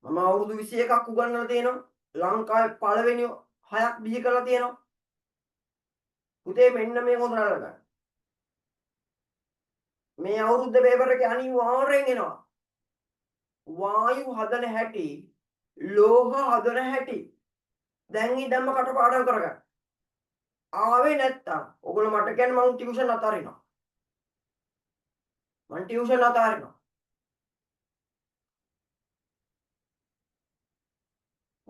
[SPEAKER 1] මම අවුරුදු 21ක් උගන්වලා තියෙනවා. ලංකාවේ පළවෙනි 6ක් බිහි කරලා තියෙනවා. පුතේ මෙන්න මේ හොඳට අරගන්න. මේ අවුරුද්ද පේපර් එකේ අනිවාර්යෙන් එනවා. වායු හදන හැටි, ලෝහ හදන හැටි. දැන් ඉඳන්ම කටපාඩම් කරගන්න. ආවේ නැත්තම් ඔයගොල්ලෝ මට කියන්නේ මං ටියුෂන් අතාරිනවා. මං ටියුෂන් අතාරිනවා.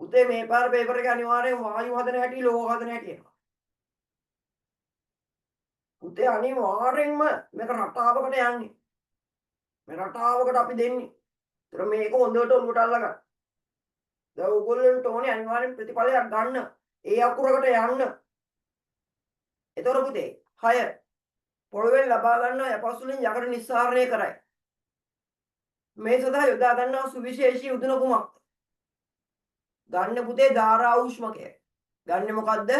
[SPEAKER 1] පුතේ මේ පාර පේපර් එක අනිවාර්යෙන් වායු හදන හැටි, ලෝහ හදන හැටි එනවා. පුතේ අනිවාර්යෙන්ම මේක රටාවකට යන්නේ. මේ රටාවකට අපි දෙන්නේ. ඒතර මේක හොඳට ඔලුවට අල්ලගන්න. දැන් ඔයගොල්ලන්ට ඕනේ අනිවාර්යෙන් ප්‍රතිඵලයක් ගන්න. ඒ අකුරකට යන්න. ඒතර පුතේ 6 පොළවෙන් ලබා ගන්නා යපස් වලින් යකඩ නිස්සාරණය කරයි. මේ සඳහා යොදා ගන්නා සුවිශේෂී උදුන කුමක්ද? ගන්න පුතේ ධාරා ඌෂ්මකය. ගන්න මොකද්ද?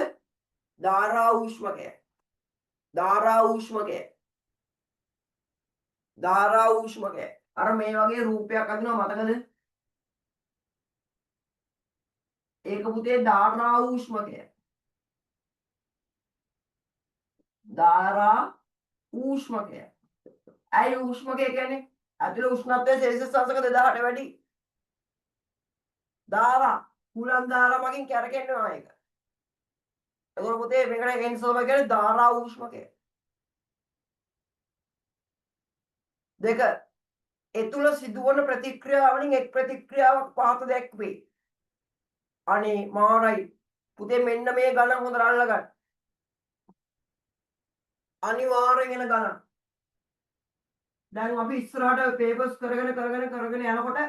[SPEAKER 1] ධාරා ඌෂ්මකය. ධාරා ඌෂ්මකය. ධාරා ඌෂ්මකය. අර මේ වගේ රූපයක් අදිනවා මතකද? ඒක පුතේ ධාරා ඌෂ්මකය. ධාරා ඌෂ්මකය. ඇයි ඌෂ්මකය කියන්නේ? ඇතුළේ උෂ්ණත්වය සෙල්සියස් අංශක 2000ට වැඩි. ධාරා හුලං ධාරා මගින් කැරකෙන්නවා ඒක. ඒකෝ පුතේ මේකට කැන්සල් කියන්නේ ධාරා ඌෂ්මකය. දෙක ඒ තුල සිදුවන ප්‍රතික්‍රියාවලින් එක් ප්‍රතික්‍රියාවක් පහත දැක්වේ. අනේ මාරයි පුතේ මෙන්න මේ ගණන් හොඳට අල්ලගන්න. අනිවාර්යෙන් එන ගණන්. දැන් අපි ඉස්සරහට පේපර්ස් කරගෙන යනකොට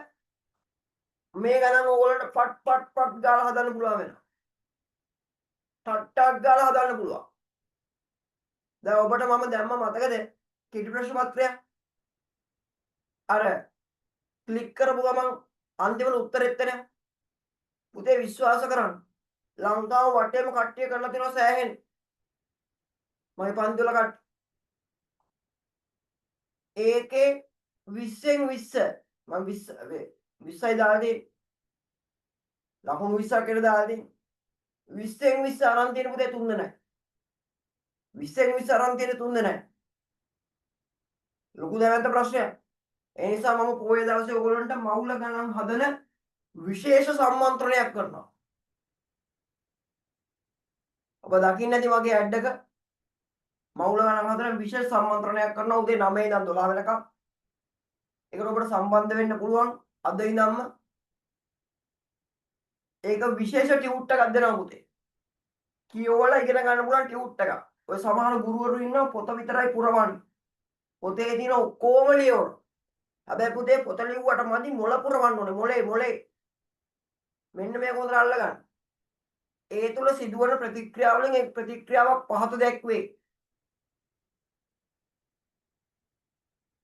[SPEAKER 1] මේ ගණන් ඕගොල්ලන්ට පට් ගාලා හදන්න පුළුවන් වෙනවා. ටක් ගාලා හදන්න පුළුවන්. දැන් ඔබට මම දැම්ම මතකද? කිටි ප්‍රශ්න පත්‍රය. අර ක්ලික් කරපු ගමන් අන්තිමට උත්තරෙත් එන. පුතේ විශ්වාස කරන්න. ලංකාව වටේම කට්ටිය කරලා තියෙනවා සෑහෙන. මගේ පන්ති වල කට්ටිය. ඒකේ 20න් 20 මම 20යි දාලා තියෙන්නේ. ලකුණු 20ක් එකට දාලා තියෙන්නේ. 20න් 20 අරන් තියෙන පුතේ 3 දෙනයි. 20න් 20 අරන් තියෙන 3 දෙනයි. ලොකු දැවැන්ත ප්‍රශ්නයක්. ඒ නිසා මම පොයේ දවසේ ඔයගොල්ලන්ට මවුල ගණන් හදන විශේෂ සම්මන්ත්‍රණයක් කරනවා. ඔබ දකින්න නැති වගේ ඇඩ් එක මවුල ගණන් හදන විශේෂ සම්මන්ත්‍රණයක් කරනවා උදේ 9 ඉඳන් 12 වෙනකම්. ඒකට ඔබට සම්බන්ධ වෙන්න පුළුවන් අද ඉඳන්ම. ඒක විශේෂ ටියුට් එකක් දෙනවා පුතේ. කියවලා ඉගෙන ගන්න පුළුවන් ටියුට් එකක්. ඔය සමහර ගුරුවරු ඉන්නවා පොත විතරයි පුරවන්නේ. පොතේ තියෙන ඔක්කොම ලියවන. හැබැයි පුතේ පොත ලිව්වට මදි මොළ පුරවන්න ඕනේ. මොලේ. මෙන්න මේක හොඳට අල්ලගන්න. ඒ තුල සිදුවන ප්‍රතික්‍රියාවලින් එක් ප්‍රතික්‍රියාවක් පහත දැක්වේ.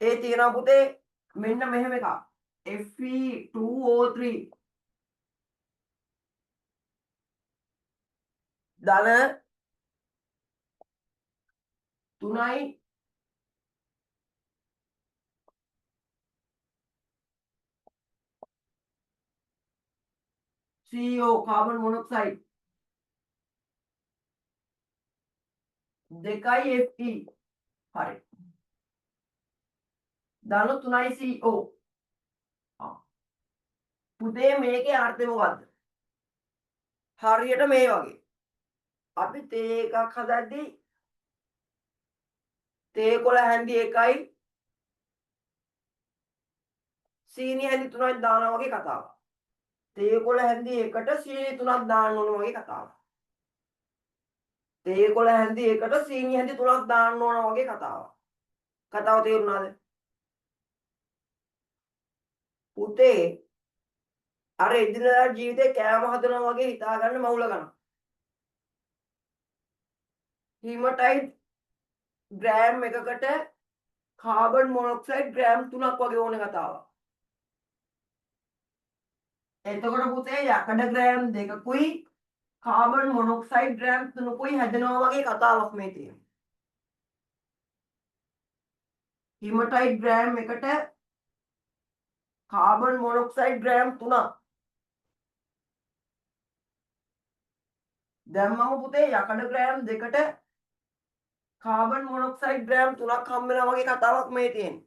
[SPEAKER 1] ඒ තියෙනවා පුතේ මෙන්න මෙහෙම එකක්. Fe2O3 ධන 3යි CO කාබන් මොනොක්සයිඩ් 2යි Fe හරි ධන 3යි CO පුතේ මේකේ අර්ථය මොකද්ද හරියට මේ වගේ අපි තේ එකක් හදද්දී තේ කොළ හැන්දි එකයි සීනි හැන්දි 3ක් දානවා වගේ කතාවක්. තේ කොළ හැන්දි එකට සීනි 3ක් දාන්න ඕන වගේ කතාවක්. තේ කොළ හැන්දි එකට සීනි හැන්දි 3ක් දාන්න ඕන වගේ කතාවක්. කතාව තේරුණාද? පුතේ අර එදිනදා ජීවිතේ කෑම හදනවා වගේ හිතා ගන්න මවුල ගන්න. හීමටයිඩ් ග්‍රෑම් එකකට කාබන් මොනොක්සයිඩ් ග්‍රෑම් 3ක් වගේ ඕනේ කතාවක්. එතකොට පුතේ යකඩ ග්‍රෑම් 2කුයි කාබන් මොනොක්සයිඩ් ග්‍රෑම් 3කුයි හැදෙනවා වගේ කතාවක් මේ තියෙන්නේ. හීමටයිඩ් ග්‍රෑම් එකට කාබන් මොනොක්සයිඩ් ග්‍රෑම් 3ක්. දැම්මම පුතේ යකඩ ග්‍රෑම් 2කට කාබන් මොනොක්සයිඩ් ග්‍රෑම් 3ක් හම්බ වෙනවා වගේ කතාවක් මේ තියෙන්නේ.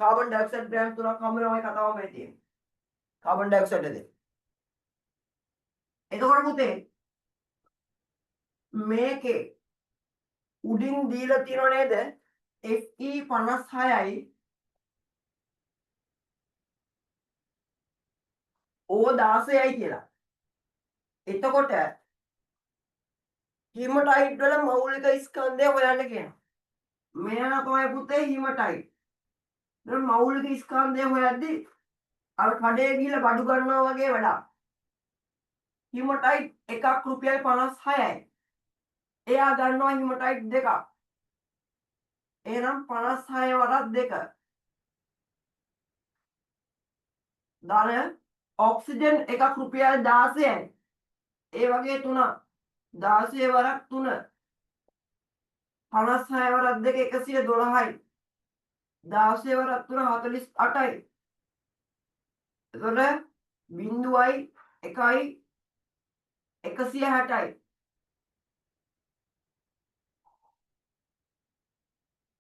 [SPEAKER 1] කාබන් ඩයොක්සයිඩ් ග්‍රෑම් 3ක් හම්බ වෙනවා වගේ කතාවක් මේ තියෙන්නේ. කාබන් ඩයොක්සයිඩ් දෙක. එතකොට පුතේ මේකේ උඩින් දීලා තියෙනව නේද? Fe56යි O16යි කියලා. එතකොට හීමටයිඩ් වල මෞලික ස්කන්ධය හොයන්න කියනවා. මෙයා තමයි පුතේ හීමටයිඩ්. දැන් මෞලික ස්කන්ධය හොයද්දී අර කඩේ ගිහලා බඩු ගන්නවා වගේ වැඩක්. හීමටයිඩ් එකක් රුපියල් 56යි. එයා ගන්නවා හීමටයිඩ් දෙකක්. එහෙනම් 56 වරක් 2. ධන ඔක්සිජන් එකක් රුපියල් 16යි. ඒ වගේ 3ක් 16 වරක් 3 56 වරක් 2 112යි 16 වරක් 3 48යි එතකොට බිංදුවයි 1යි 160යි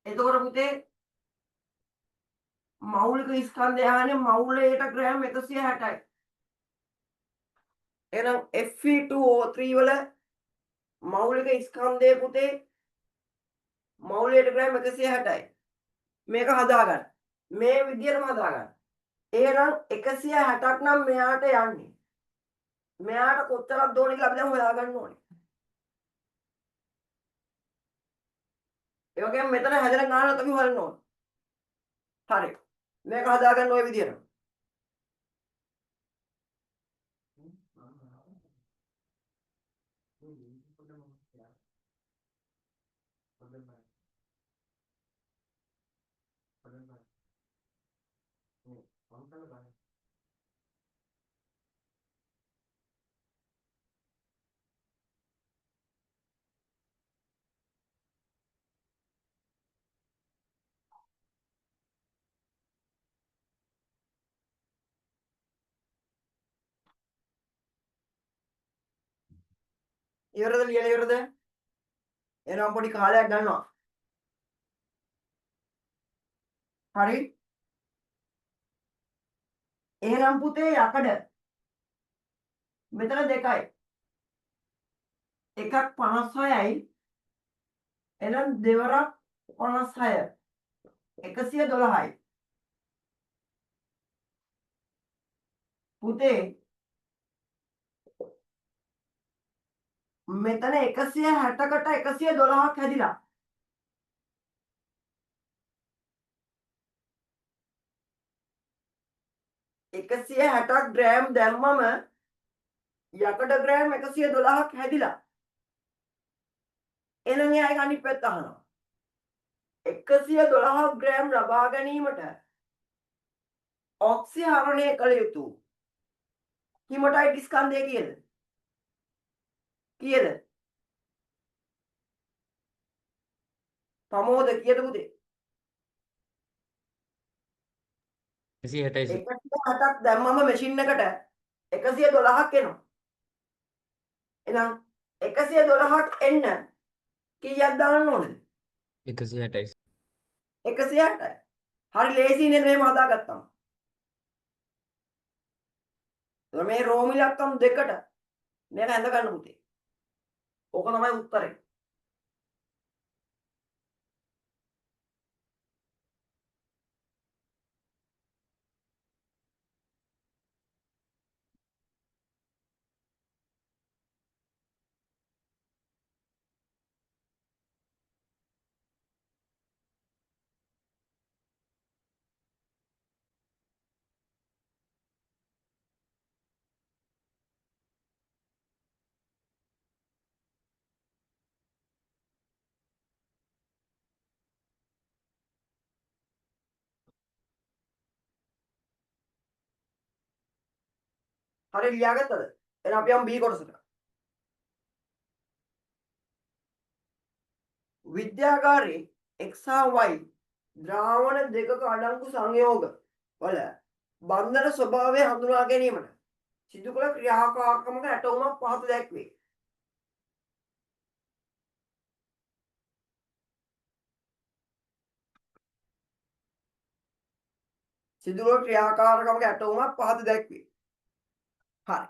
[SPEAKER 1] එතකොට පුතේ මෞලික ස්කන්ධය ආනේ මෞලයට ග්‍රෑම් 160යි එහෙනම් Fe2O3 වල මෞලික ස්කන්ධය පුතේ මෞලයට ග්‍රෑම් 160යි මේක හදාගන්න මේ විදිහටම හදාගන්න එහෙනම් 160ක් නම් මෙයාට යන්නේ මෙයාට කොච්චරක් දෝන කියලා අපි දැන් හොයාගන්න ඕනේ ඒ වගේම මෙතන හැදෙන ගානත් අපි හොයන්න ඕනේ හරි මේක හදාගන්න ওই විදිහට ඉවරද ලියලා ඉවරද එනම් පොඩි කාලයක් ගන්නවා හරි එහෙනම් පුතේ යකඩ මෙතන දෙකයි එකක් 56යි එහෙනම් දෙවරක් 56 112යි පුතේ මෙතන 160කට 112ක් හැදිලා 160ක් ග්‍රෑම් දැම්මම යකඩ ග්‍රෑම් 112ක් හැදිලා එහෙනම් එයාගේ අනිත් පැත්ත අහනවා 112 ග්‍රෑම් ලබා ගැනීමට ඔක්සිහරණය කළ යුතු හිමටයිට් ස්කන්ධය කීයද? කීයද? ප්‍රමෝද කීයද පුතේ?
[SPEAKER 2] 160යි.
[SPEAKER 1] 160ක් දැම්මම මැෂින් එකට 112ක් එනවා. එහෙනම් 112ක් එන්න කීයක් දාන්න ඕනද?
[SPEAKER 2] 160යි.
[SPEAKER 1] 160යි. හරි ලේසි නේද මේව හදාගත්තම. එතකොට මේ රෝම ඉලක්කම් දෙකට මේක ඇඳ ගන්න පුතේ. ඕක තමයි උත්තරේ. හරි ලියාගත්තද? එහෙනම් අපි යමු B කොටසට. විද්‍යාගාරයේ x හා y ද්‍රාවණ දෙකක අඩංගු සංයෝග වල බන්ධන ස්වභාවය හඳුනා ගැනීමට සිදු කළ ක්‍රියාකාරකමක ඇටවුමක් පහත දැක්වේ. සිදු කළ ක්‍රියාකාරකමක ඇටවුමක් පහත දැක්වේ. හරි.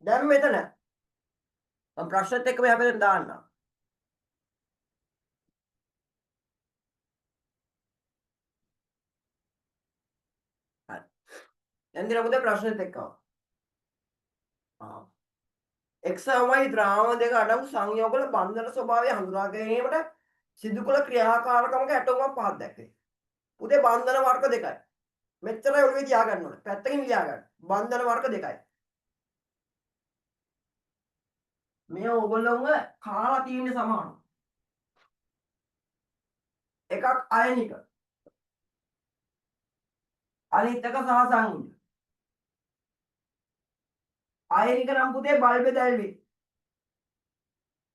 [SPEAKER 1] දැන් මෙතන මම ප්‍රශ්නෙත් එක්ක මෙහා පැත්තට දාන්නම්. හරි. දැන් දින පුතේ ප්‍රශ්නෙත් එක්ක x y ද්‍රාවණ දෙක අඩංගු සංයෝගවල බන්ධන ස්වභාවය හඳුනා ගැනීමට සිදු කළ ක්‍රියාකාරකමක ඇටවුමක් පහත දැක්වේ. පුතේ බන්ධන වර්ග දෙකයි. මෙච්චරයි ඔළුවේ තියාගන්න ඕනේ. පැත්තකින් ලියා ගන්න. බන්ධන වර්ග දෙකයි. මේ ඕගොල්ලෝම කාලා තියෙන්නේ සමාන. එකක් අයනික. අනිත් එක සහසංයුජ. අයනික නම් පුතේ බල්බේ දැල්වේ.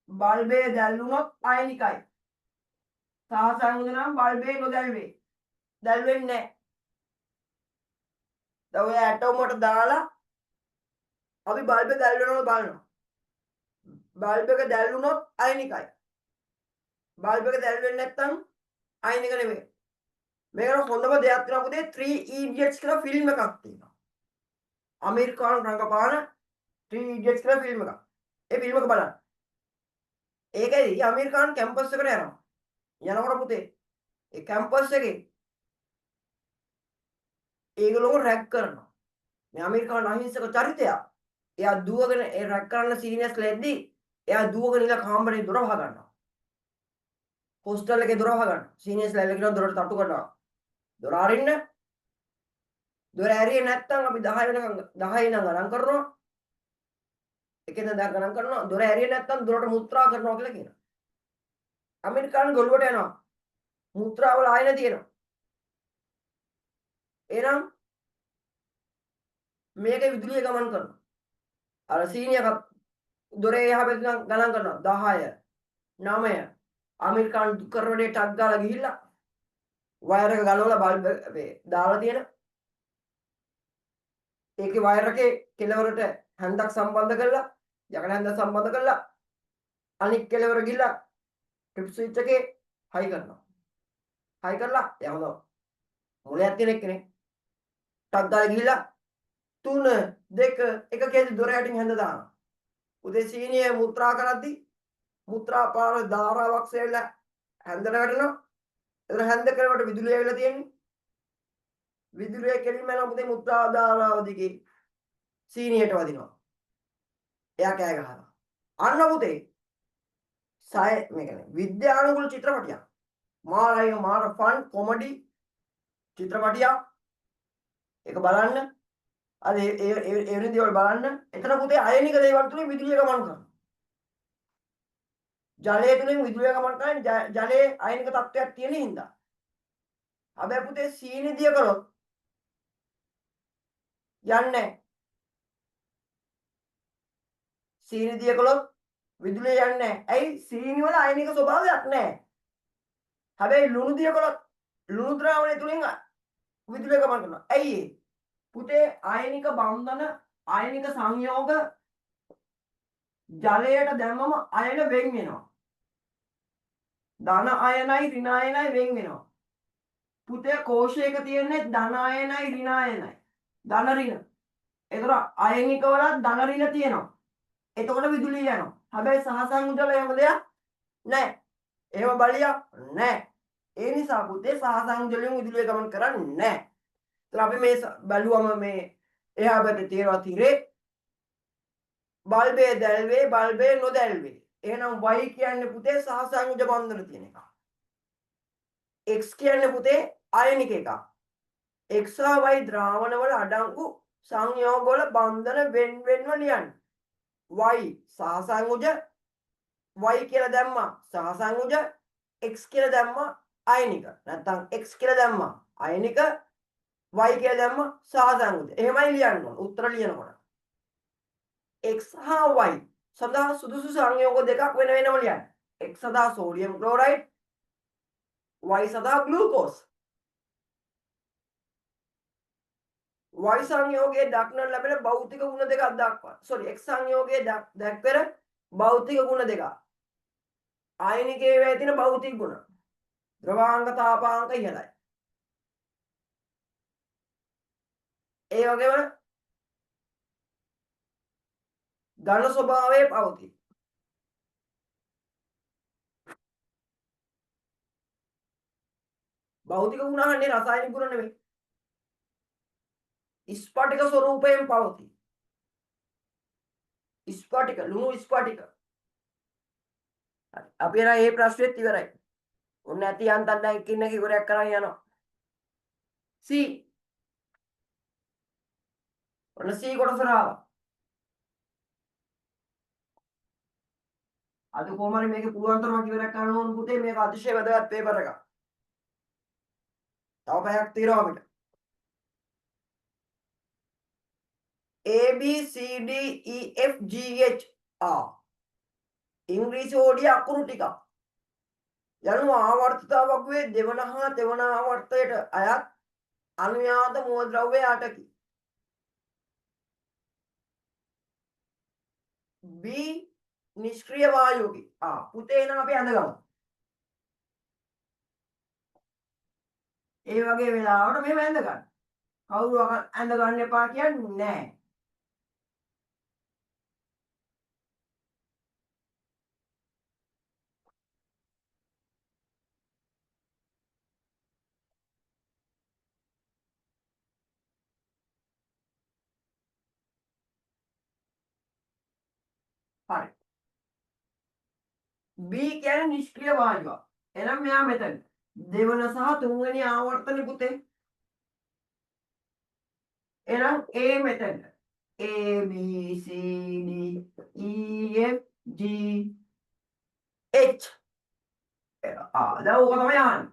[SPEAKER 1] බල්බේ දැල්ුණොත් අයනිකයි. සහසංයුජ නම් බල්බේ නොදැල්වේ. දැල්වෙන්නේ නැහැ. දැන් ඔය ඇටෝම වලට දාලා අපි බල්බේ දැල්වෙනවද බලනවා. බල්බ් එක දැල්ුණොත් අයනිකයි. බල්බ් එක දැල්වෙන්නේ නැත්නම් අයනික නෙමෙයි. මේකට හොඳම දෙයක් තියෙනවා පුතේ 3 idiots කියලා ෆිල්ම් එකක් තියෙනවා. අමීර් ඛාන් රංගපාන 3 idiots කියලා ෆිල්ම් එකක්. ඒ ෆිල්ම් එක බලන්න. ඒකේදී අමීර් ඛාන් කැම්පස් එකට යනවා. යනකොට පුතේ ඒ කැම්පස් එකේ ඒගොල්ලෝ රැග් කරනවා. මේ අමීර් ඛාන් අහිංසක චරිතයක්. එයා දුවගෙන ඒ රැග් කරන සීනියර්ස් ලෙද්දී එයා දුවගෙන ඉල කාමරේ දොර වහ ගන්නවා. හොස්ටල් එකේ දොර වහ ගන්නවා. සීනියර්ස් ලැල්ල කියන දොරට තට්ටු කරනවා. දොර අරින්න. දොර ඇරියේ නැත්නම් අපි 10 වෙනකන් 10 ඉඳන් ගණන් කරනවා. එකෙන් 10 ගණන් කරනවා. දොර ඇරියේ නැත්නම් දොරට මුත්‍රා කරනවා කියලා කියනවා. අමීර් ඛාන් ගොළුවට යනවා. මුත්‍රා වල ආයන තියෙනවා. එහෙනම් මේකේ විදුලිය ගමන් කරනවා. අර සීනියර් දොරේ එහා පැත්තෙන් ගණන් කරනවා 10 9 අමීර් ඛාන් කරවලේ ටක් ගාලා ගිහිල්ලා වයර් එක ගලවලා බල්බ් මේ දාලා තියෙන ඒකේ වයර් එකේ කෙලවරට හැන්දක් සම්බන්ධ කරලා යකඩ හැන්දක් සම්බන්ධ කරලා අනිත් කෙලවර ගිහිල්ලා ට්‍රිප් ස්විච් එකේ හයි කරනවා. හයි කරලා යවන මොලයක් තියෙන එක්කනේ ටක් ගාලා ගිහිල්ලා 3 2 1 කේදී දොර යටින් හැන්ද දානවා. උදේ සීනිය මුත්‍රා කරද්දි මුත්‍රා පාර ධාරාවක් සෙල්ලා හැන්දට වැටෙනවා. ඒතර හැන්ද කරවට විදුලිය ඇවිල්ලා තියෙන්නේ. විදුලිය කෙලින්ම යන පුතේ මුත්‍රා ධාරාව දිගේ සීනියට වදිනවා. එයා කෑ ගහනවා. අන්න පුතේ මේ කියන්නේ විද්‍යානුකූල චිත්‍රපටියක්. මාරයි මාර ෆන් කොමඩි චිත්‍රපටියක්. ඒක බලන්න. අර ඒ වෙන දේවල් බලන්න. එතන පුතේ අයනික දේවල් තුලින් විදුලිය ගමන් කරනවා. ජලය තුලින් විදුලිය ගමන් කරන්නේ ජලයේ අයනික තත්ත්වයක් තියෙන හින්දා. හැබැයි පුතේ සීනිදිය කළොත් යන්නේ නැහැ. සීනිදිය කළොත් විදුලිය යන්නේ නැහැ. ඇයි? සීනි වල අයනික ස්වභාවයක් නැහැ. හැබැයි ලුණු දිය කළොත් ලුණු ද්‍රාවණය තුලින් විදුලිය ගමන් කරනවා. ඇයි ඒ? පුතේ අයනික බන්ධන අයනික සංයෝග ජලයට දැම්මම අයන වෙන් වෙනවා. ධන අයනයි ඍණ අයනයි වෙන් වෙනවා. පුතේ කෝෂයක තියෙන්නේ ධන අයනයි ඍණ අයනයි. ධන ඍණ. ඒතර අයනික වල ධන ඍණ තියෙනවා. එතකොට විදුලිය යනවා. හැබැයි සහසංයුජල එහෙම දෙයක් නැහැ. එහෙම බලියක් නැහැ. ඒ නිසා පුතේ සහසංයුජලයෙන් විදුලිය ගමන් කරන්නේ නැහැ. ඒතර අපි මේ බැලුවම මේ එහා පැත්තේ තියෙනවා තිරේ බල්බේ දැල්වේ බල්බේ නොදැල්වේ. එහෙනම් y කියන්නේ පුතේ සහසංයුජ බන්ධන තියෙන එක. x කියන්නේ පුතේ අයනික එක. x හා y ද්‍රාවණ වල අඩංගු සංයෝග වල බන්ධන වෙන්ව ලියන්න. y සහසංයුජ y කියලා දැම්මා සහසංයුජ x කියලා දැම්මා අයනික. නැත්නම් x කියලා දැම්මා අයනික y කියලා දැම්මා සහසංයුජ. එහෙමයි ලියන්න ඕන උත්තර ලියනකොට. x හා y සඳහා සුදුසු සංයෝග දෙකක් වෙන වෙනම ලියන්න. x සඳහා සෝඩියම් ක්ලෝරයිඩ් y සඳහා ග්ලූකෝස්. y සංයෝගයේ දක්නට ලැබෙන භෞතික ගුණ දෙකක් දක්වන්න. x සංයෝගයේ දැක්වෙන භෞතික ගුණ දෙකක්. ආයනිකයේ වේ තියෙන භෞතික ගුණ. ද්‍රවාංග තාපාංක ඉහළයි. ඒ වගේම ඝන ස්වභාවයේ පවතී. භෞතික ගුණ අහන්නේ රසායනික ගුණ නෙවෙයි. ස්පටික ස්වරූපයෙන් පවතී. ස්පටික ලුණු ස්පටික. අපි එන මේ ප්‍රශ්නෙත් ඉවරයි. ඔන්න ඇති යන්තම් දැන් එකින් එක ඉවරයක් කරන් යනවා. C. ඔන්න C කොටසට ආවා. අද කොහොම හරි මේක පුළුවන් තරමක් ඉවරයක් කරන්න ඕන පුතේ. මේක අතිශය වැදගත් පේපර් එකක්. තව පැයක් තියෙනවා අපිට. A B C D E F G H R ඉංග්‍රීසි ඕඩිය අකුරු ටික යනු ආවර්තිතා වගුවේ දෙවන හා තෙවන ආවර්තයට අයත් අනුයාත මූලද්‍රව්‍ය 8කි. B නිෂ්ක්‍රීය වායුවකි. පුතේ නම් අපි අඳගමු. ඒ වගේ වෙලාවට මෙහෙම ඇඳ ගන්න. කවුරු ඇඳ ගන්න එපා කියන්නේ නැහැ. හරි. B කියන්නේ නිෂ්ක්‍රීය වායුව. එහෙනම් මෙයා මෙතන. දෙවන සහ තුන්වෙනි ආවර්තන පුතේ. එහෙනම් A මෙතන. A B C D E F G H. දැන් ඕක තමයි අහන්නේ.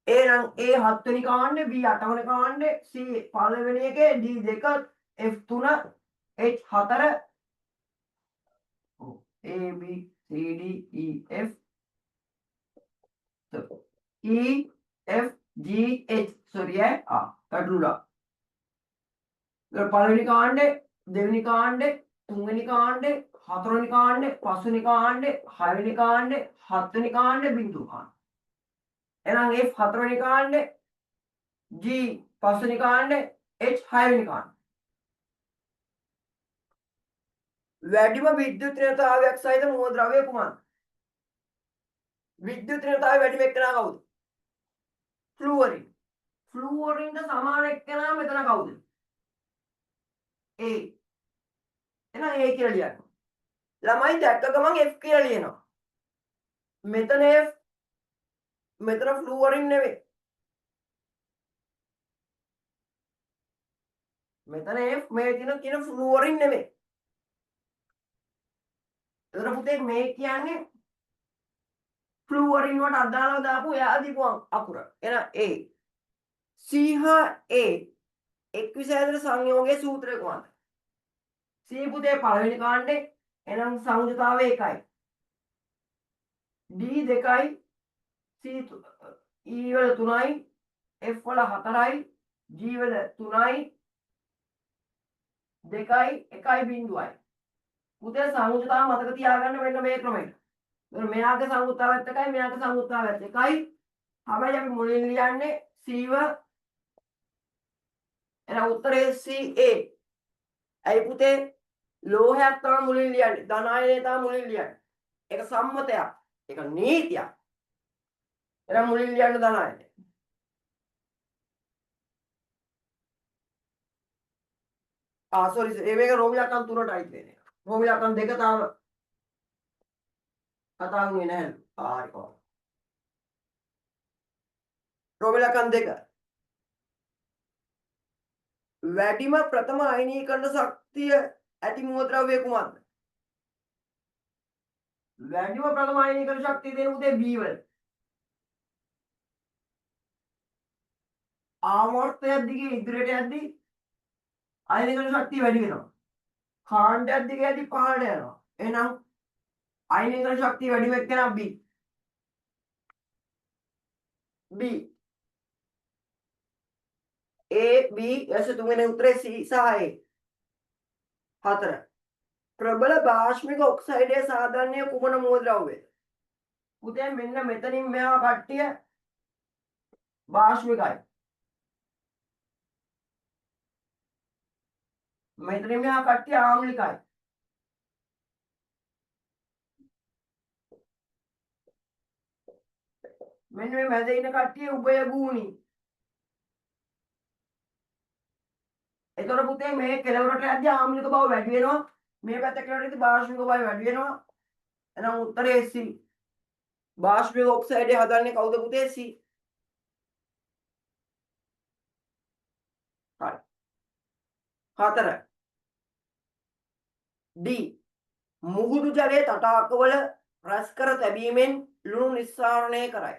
[SPEAKER 1] එහෙනම් A 7 වෙනි කාණ්ඩේ B 8 වෙනි කාණ්ඩේ C පළවෙනි එකේ D 2 F 3 H 4 A B C D E F E F G H කටුලා. පළවෙනි කාණ්ඩේ දෙවෙනි කාණ්ඩේ තුන්වෙනි කාණ්ඩේ හතරවෙනි කාණ්ඩේ පස්වෙනි කාණ්ඩේ හයවෙනි කාණ්ඩේ හත්වෙනි කාණ්ඩේ බිඳුව කාණ්ඩේ. එහෙනම් F හතරවෙනි කාණ්ඩේ G පස්වෙනි කාණ්ඩේ H හයවෙනි කාණ්ඩේ. වැඩිම විද්‍යුත් ඍණතාවයක් සහිත මූලද්‍රව්‍ය කුමක්ද? විද්‍යුත් ඍණතාවය වැඩිම එක්කෙනා කවුද? ෆ්ලුවරින්. ෆ්ලුවරින්ට සමාන එක්කෙනා මෙතන කවුද? A. එහෙනම් A කියලා ලියන්න. ළමයි දැක්ක ගමන් F කියලා ලියනවා. මෙතන F මෙතන ෆ්ලුවරින් නෙවෙයි. මෙතන F මේ කියන ෆ්ලුවරින් නෙමෙයි. එතන පුතේ මේ කියන්නේ ෆ්ලුවරින් වලට අදාළව දාපු එයා දීපු අකුර. එහෙනම් A. C හා A එක්විසාරද සංයෝගයේ සූත්‍රය කොහොමද? C පුතේ පළවෙනි කාණ්ඩේ එහෙනම් සංයුතාවය 1යි. D 2යි C E වල 3යි F වල 4යි G වල 3යි 2යි 1යි බිංදුවයි. පුතේ සංයුතාව මතක තියාගන්න මෙන්න මේ ක්‍රමයට. මෙයාගේ සංයුතාවත් එකයි මෙයාගේ සංයුතාවත් එකයි. හැබැයි අපි මුලින් ලියන්නේ C ව එහෙනම් උත්තරේ CA. ඇයි පුතේ ලෝහයක් තමයි මුලින් ලියන්නේ. ධන ආයනය තමයි මුලින් ලියන්නේ. ඒක සම්මතයක්. ඒක නීතියක්. එහෙනම් මුලින් ලියන්න ධන ආයනය. සෝරි මේක රෝමිලකම් 3ට අයිති වෙන එක. රෝමිලකම් 2 තාම කතා වුණේ නැහැ. හරි කොහොමද? රෝමිලකම් 2 වැඩිම ප්‍රථම අයනීකරණ ශක්තිය ඇති මූලද්‍රව්‍ය කුමක්ද? වැඩිම ප්‍රථම අයනීකරණ ශක්තිය දෙන උදේ B වල. ආවර්තයක් දිගේ ඉදිරියට යද්දී අයනීකරණ ශක්තිය වැඩි වෙනවා. කාණ්ඩයක් දිගේ යද්දී පහළට යනවා. එහෙනම් අයනීකරණ ශක්තිය වැඩි වෙන කෙනා B. B A B එස තුන්වෙනි උත්තරේ C සහ A. 4 ප්‍රබල භාෂ්මික ඔක්සයිඩයේ සාධාරණීය කුමන මූලද්‍රව්‍යද? පුතේ මෙන්න මෙතනින් මෙහා කට්ටිය භාෂ්මිකයි. මෙතනින් මෙහා කට්ටිය ආම්ලිකයි. මෙන්න මේ මැද ඉන්න කට්ටිය උභය භූමි. එතකොට පුතේ මේ කෙලවරට යද්දී ආම්ලික බව වැඩි වෙනවා. මේ පැත්ත කෙලවරට යද්දී භාෂ්මික බව වැඩි වෙනවා. එහෙනම් උත්තරේ C. භාෂ්මික ඔක්සයිඩය හදන්නේ කවුද පුතේ? C. හරි. 4 D මුහුදු ජලයේ තටාකවල රැස් කර තැබීමෙන් ලුණු නිස්සාරණය කරයි.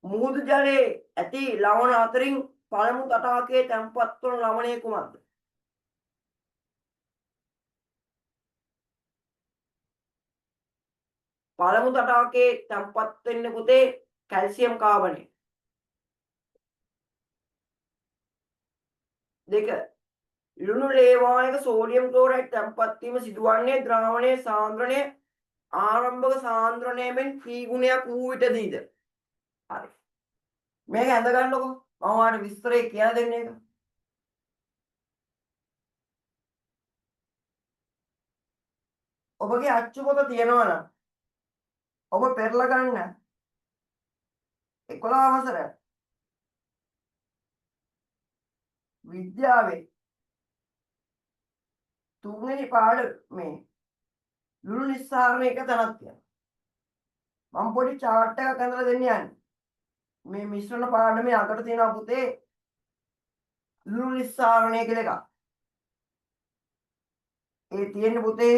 [SPEAKER 1] මුහුදු ජලයේ ඇති ලවණ අතරින් පළමු තටාකයේ තැන්පත් වන ලවණය කුමක්ද? පළමු තටාකයේ තැන්පත් වෙන්නේ පුතේ කැල්සියම් කාබනේට්. 2 ලුණු ලේවායක සෝඩියම් ක්ලෝරයිඩ් තැන්පත් වීම සිදුවන්නේ ද්‍රාවණයේ සාන්ද්‍රණය ආරම්භක සාන්ද්‍රණයෙන් P ගුණයක් වූ විටදීද? හරි. මේක ඇඳ ගන්නකො. මම ඔයාලට විස්තරේ කියලා දෙන්න එක. ඔබගේ අච්චු පොත තියෙනවා නම් ඔබ පෙරලා ගන්න 11 වසර විද්‍යාවේ තුන්වෙනි පාඩමේ ලුණු නිස්සාරණය එක තැනක් තියෙනවා. මම පොඩි chart එකක් අඳලා දෙන්න යන්නේ. මේ මිශ්‍රණ පාඩමේ අකට තියෙනවා පුතේ ලුණු නිස්සාරණය කියලා එකක්. ඒ තියෙන්නේ පුතේ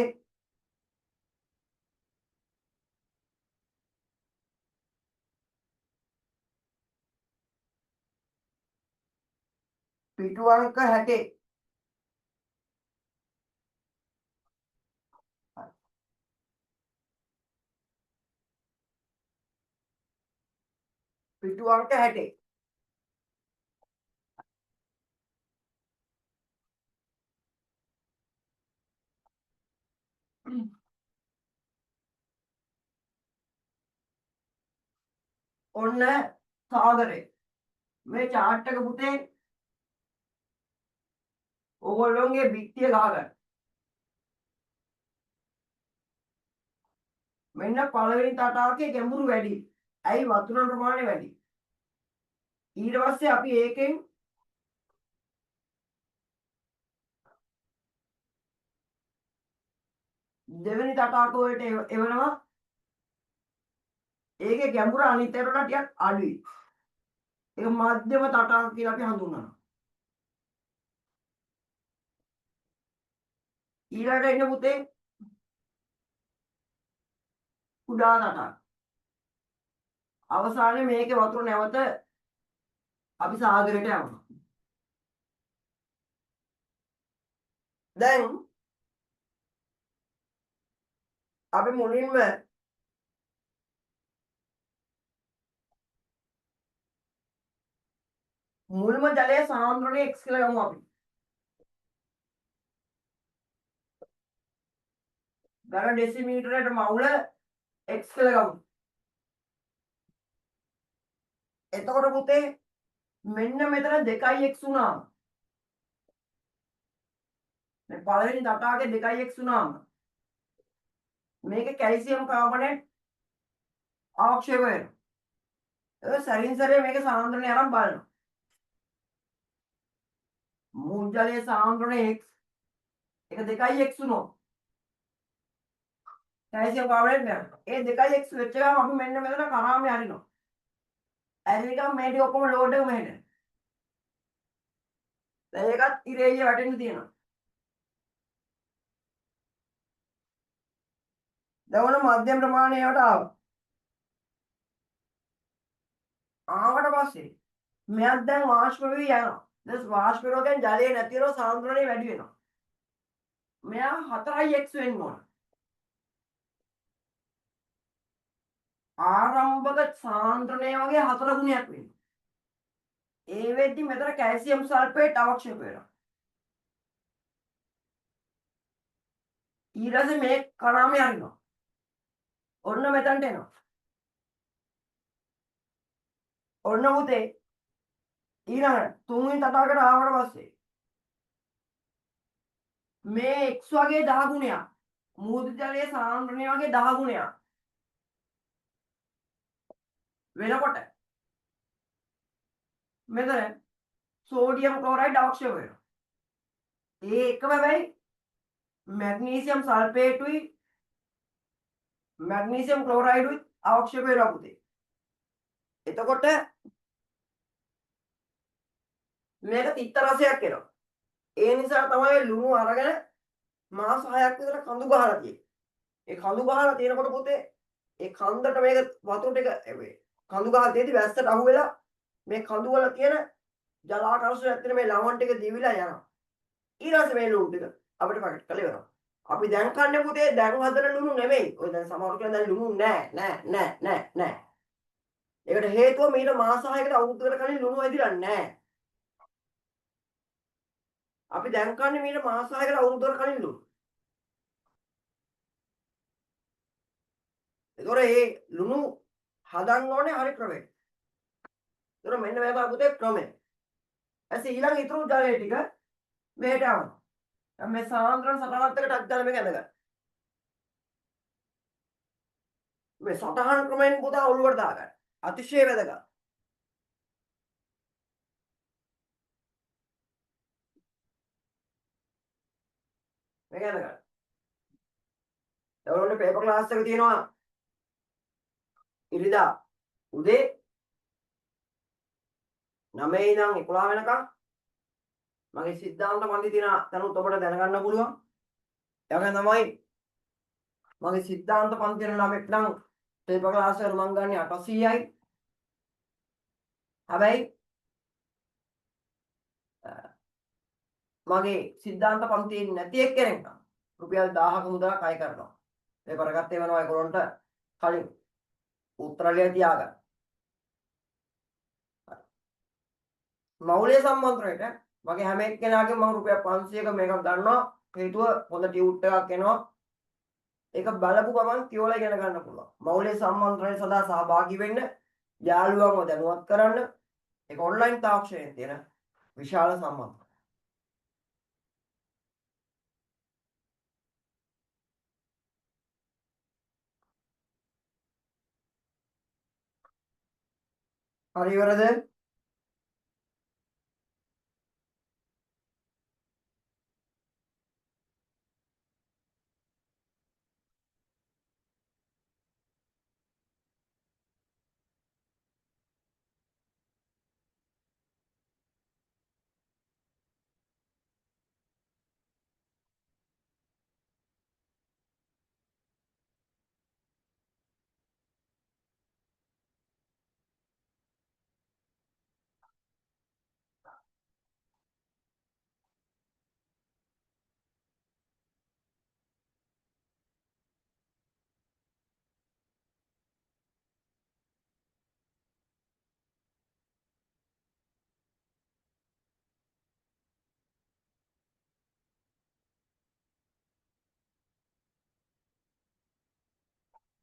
[SPEAKER 1] පිටු අංක 60. පිටු අංක 60. ඔන්න සාගරේ මේ chart එක පුතේ ඕගොල්ලෝගේ බිත්තිය ගහගන්න. මෙන්න පළවෙනි තටාකයේ ගැඹුරු වැඩි. ඇයි වතුර ප්‍රමාණය වැඩි. ඊට පස්සේ අපි ඒකෙන් දෙවෙනි තටාක වලට එවනවා. ඒකේ ගැඹුර අනිත් ඒවාට ටිකක් අඩුයි. ඒක මධ්‍යම තටාක කියලා අපි හඳුන්වනවා. ඊළඟට එන්න පුතේ කුඩා තටාක. අවසානයේ මේකේ වතුර නැවත අපි සාගරයට යවනවා. දැන් අපි මුලින්ම මුල්ම ජලයේ සාන්ද්‍රණය x කියලා ගමු අපි. ඝන ඩෙසිමීටරයට මවුල x කියලා ගමු. එතකොට පුතේ මෙන්න මෙතන 2x වුණාම මේ පළවෙනි තටාකේ 2x වුණාම මේක කැල්සියම් කාබනේට් අවක්ෂේප වෙනවා. ඒක සරින් සරේ මේක සාන්ද්‍රණය අරන් බලනවා. මුල් ජලයේ සාන්ද්‍රණය x එක 2x වුණොත් කැල්සියම් කාබනේට් නෑ. ඒ 2x වෙච්ච ගමන් අපි මෙන්න මෙතන කරාමේ අරිනවා. ඇරිනිකම් මේ ටික ඔක්කොම ලෝඩ් එක මෙහෙට. දැන් ඒකත් ඉරේලිය වැටෙන්න තියෙනවා. දැන් මධ්‍යම ප්‍රමාණයට ආවා. ආවට පස්සේ මෙයක් දැන් වාෂ්ප වෙවි යනවා. දැන් වාෂ්ප වෙනවා කියන්නේ ජලයේ නැති වෙනවා සාන්ද්‍රණය වැඩි වෙනවා. මෙයා 4x වෙන්න ඕන. ආරම්භක සාන්ද්‍රණය වගේ 4 ගුණයක් වෙනවා. ඒ වෙද්දි මෙතන කැල්සියම් සල්ෆේට් අවශ්‍යක වෙනවා. ඊට පස්සේ මේ කරාමේ අරිනවා. ඔන්න මෙතනට එනවා. ඔන්න පුතේ ඊළඟ තුන්වෙනි තටාකට ආවට පස්සේ මේ x වගේ 10 ගුණයක් මුහුදු ජලයේ සාන්ද්‍රණය වගේ 10 ගුණයක් වෙනකොට මෙතන සෝඩියම් ක්ලෝරයිඩ් අවශ්‍ය වෙනවා. ඒ එකම වෙයි මැග්නීසියම් සල්ෆේටුයි මැග්නීසියම් ක්ලෝරයිඩුයි අවශ්‍ය වෙනවා පුතේ. එතකොට මේක තිත්ත රසයක් එනවා. ඒ නිසා තමයි ලුණු අරගෙන මාස 6ක් විතර කඳු ගහලා තියෙන්නේ. ඒ කඳු ගහලා තියෙනකොට පුතේ ඒ කන්දට මේක වතුර ටික කඳු ගහලා තියෙදි වැස්සට අහු වෙලා මේ කඳු වල තියෙන ජලාකර්ෂණය ඇත්තට මේ ලවණ ටික දිවිලා යනවා. ඊළඟට මේ ලුණු ටික අපිට පැකට් කරලා ඉවරනවා. අපි දැන් කන්නේ පුතේ දැන් හදන ලුණු නෙමෙයි. ඔය දැන් සමහර කියන දැන් ලුණු නෑ. ඒකට හේතුව මීට මාස 6කට අවුරුද්දකට කලින් ලුණු ඇදිලා නෑ. අපි දැන් කන්නේ මීට මාස 6කට අවුරුද්දකට කලින් ලුණු. ඒතොර ඒ ලුණු හදන්න ඕනේ හරි ක්‍රමයෙන්. ඒතොර මෙන්න මේ තමයි පුතේ ක්‍රමය. ඊට ඊළඟ ඉතුරු ජලය ටික මෙහෙට යවනවා. දැන් මේ සාන්ද්‍රණ සටහනත් එක්ක ටක් දාලා මේක ඇඳගන්න. මේ සටහන් ක්‍රමයෙන් පුතා ඔළුවට දාගන්න. අතිශය වැදගත්. මේක ඇඳගන්න. ඔයගොල්ලෝ පේපර් ක්ලාස් එක තියෙනවා ඉරිදා උදේ 9 ඉඳන් 11 වෙනකම් මගේ සිද්ධාන්ත පන්ති තියෙන තැනුත් ඔබට දැනගන්න පුළුවන්. ඒ වගේම තමයි මගේ සිද්ධාන්ත පන්ති යන ළමෙක් නම් පේපර් ක්ලාස් එක මම ගන්නේ 800යි. හැබැයි මගේ සිද්ධාන්ත පන්තියේ නැති එක්කෙනෙක් නම් රුපියල් 1000ක මුදලක් අය කරනවා. පේපර් එකත් එවනවා ඒගොල්ලන්ට කලින් උත්තරලය තියාගන්න. මෞලික සම්මන්ත්‍රණයට මගේ හැම එක්කෙනාගෙන් මම රුපියල් 500ක මේක ගන්නවා. හේතුව හොඳ ටියුට් එකක් එනවා. ඒක බලපු ගමන් කියවලා ඉගෙන ගන්න පුළුවන්. මෞලික සම්මන්ත්‍රණය සඳහා සහභාගී වෙන්න යාළුවන්ව දැනුවත් කරන්න. ඒක ඔන්ලයින් තාක්ෂණයෙන් තියෙන විශාල සම්මන්ත්‍රණයක්. හරි ඉවරද?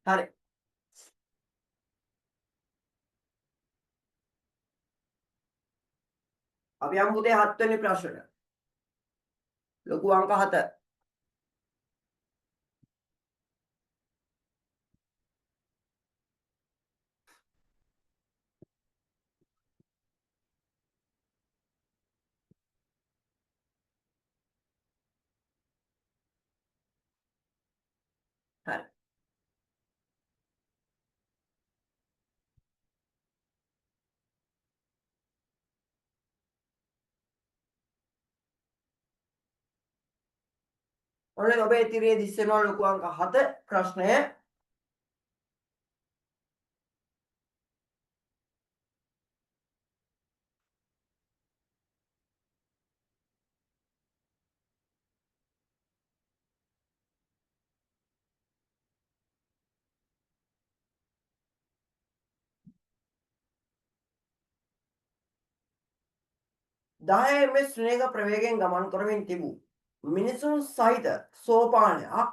[SPEAKER 1] හරි. අපි යමු පුතේ 7 වෙනි ප්‍රශ්නෙට. ලොකු අංක 7. හරි. ඔන්න ඔබේ තිරේ දිස්සෙනවා ලොකු අංක 7 ප්‍රශ්නය. දහය ms ශ්‍රේණික ප්‍රවේගයෙන් ගමන් කරමින් තිබූ මිනිසුන් සහිත සෝපානයක්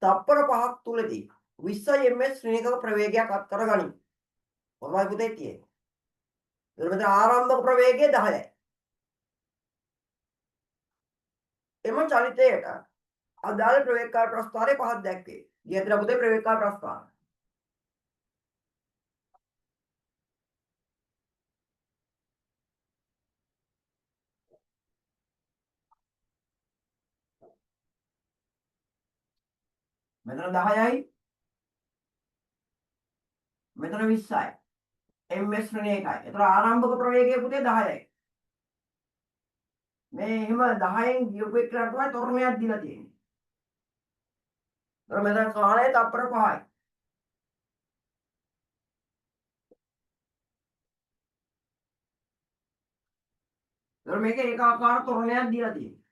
[SPEAKER 1] තප්පර 5ක් තුලදී 20 ms ශ්‍රේණික ප්‍රවේගයක් අත්කර ගනිමු. ඔබයි පුතේ තියෙන්නේ. එතකොට ආරම්භක ප්‍රවේගය 10යි. එම චලිතයට අදාළ ප්‍රවේගකාර ප්‍රස්ථාරය පහක් දැක්වේ. ගියතර පුතේ ප්‍රවේගකාර ප්‍රස්ථාර. මෙතන 10යි. මෙතන 20යි. ms ශ්‍රේණිය එකයි. ඒතර ආරම්භක ප්‍රවේගය පුතේ 10යි. මේ එහෙම 10න් ගියපු එකට තමයි තොරණයක් දීලා තියෙන්නේ. ඒතර මෙතන කාලය තප්පර 5යි. ඒතර මේක ඒකාකාර තොරණයක් දීලා තියෙන්නේ.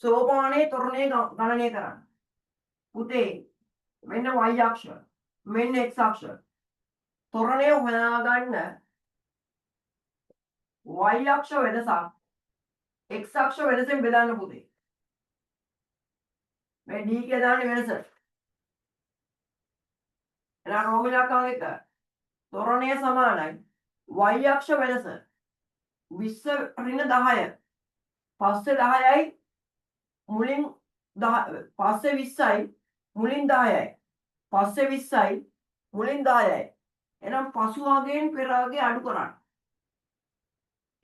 [SPEAKER 1] සෝපානයේ තොරණය ගණනය කරන්න. පුතේ මෙන්න y අක්ෂ මෙන්න x අක්ෂ තොරණය හොයාගන්න y අක්ෂ වෙනසක් x අක්ෂ වෙනසෙන් බෙදන්න පුතේ. මේ d කියලා දාන්නේ වෙනස. එහෙනම් රෝම ඉලක්කම් එක තොරණය සමානයි y අක්ෂ වෙනස 20 ඍණ 10 පස්සේ 10යි මුලින් 10 පස්සේ 20යි මුලින් 10යි පස්සේ 20යි මුලින් 10යි. එහෙනම් පසු භාගයෙන් පෙර භාගය අඩු කරන්න.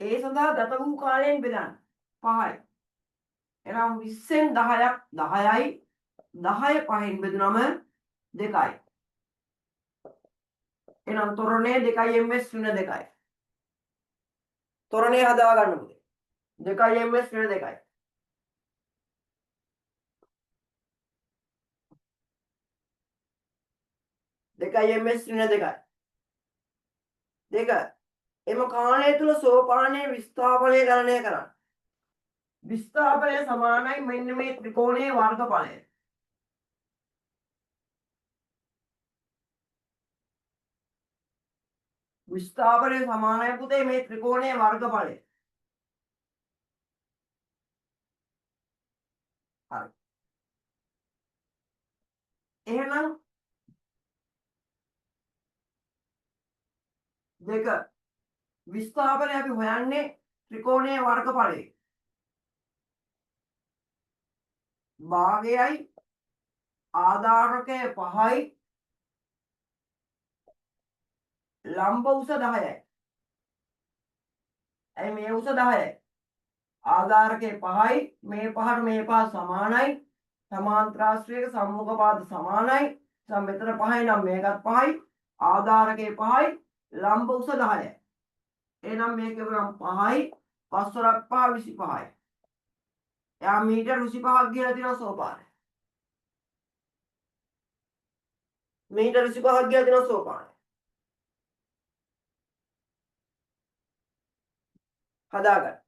[SPEAKER 1] ඒ සඳහා ගත වූ කාලයෙන් බෙදන්න 5යි. එහෙනම් 20න් 10ක් 10යි 10 5න් බෙදුනම 2යි. එහෙනම් තොරණය 2යි ms ඍණ 2යි. තොරණය හදා ගන්න පුතේ. 2යි ms ඍණ 2යි. 2යි ms ඍණ 2යි. 2 එම කාලය තුල සෝපානයේ විස්ථාපනය ගණනය කරන්න. විස්ථාපනය සමානයි මෙන්න මේ ත්‍රිකෝණයේ වර්ගඵලය. විස්ථාපනය සමානයි පුතේ මේ ත්‍රිකෝණයේ වර්ගඵලය. හරි. එහෙනම් 2 විස්ථාපනය අපි හොයන්නේ ත්‍රිකෝණයේ වර්ගඵලය. භාගයයි ආධාරකය 5යි ලම්බ උස 10යි. ඇයි මේ උස 10යි? ආධාරකය 5යි මේ පහට මේ පහ සමානයි. සමාන්තරාශ්‍රයක සම්මුඛ පාද සමානයි. දැන් මෙතන 5යි නම් මේකත් 5යි. ආධාරකය 5යි ලම්බ උස 10යි. එහෙනම් මේක නම් 5යි 5 වරක් 5 25යි. එයා මීටර් 25ක් ගිහලා තියෙනවා සෝපානය. මීටර් 25ක් ගිහලා තියෙනවා සෝපානය. හදාගන්න.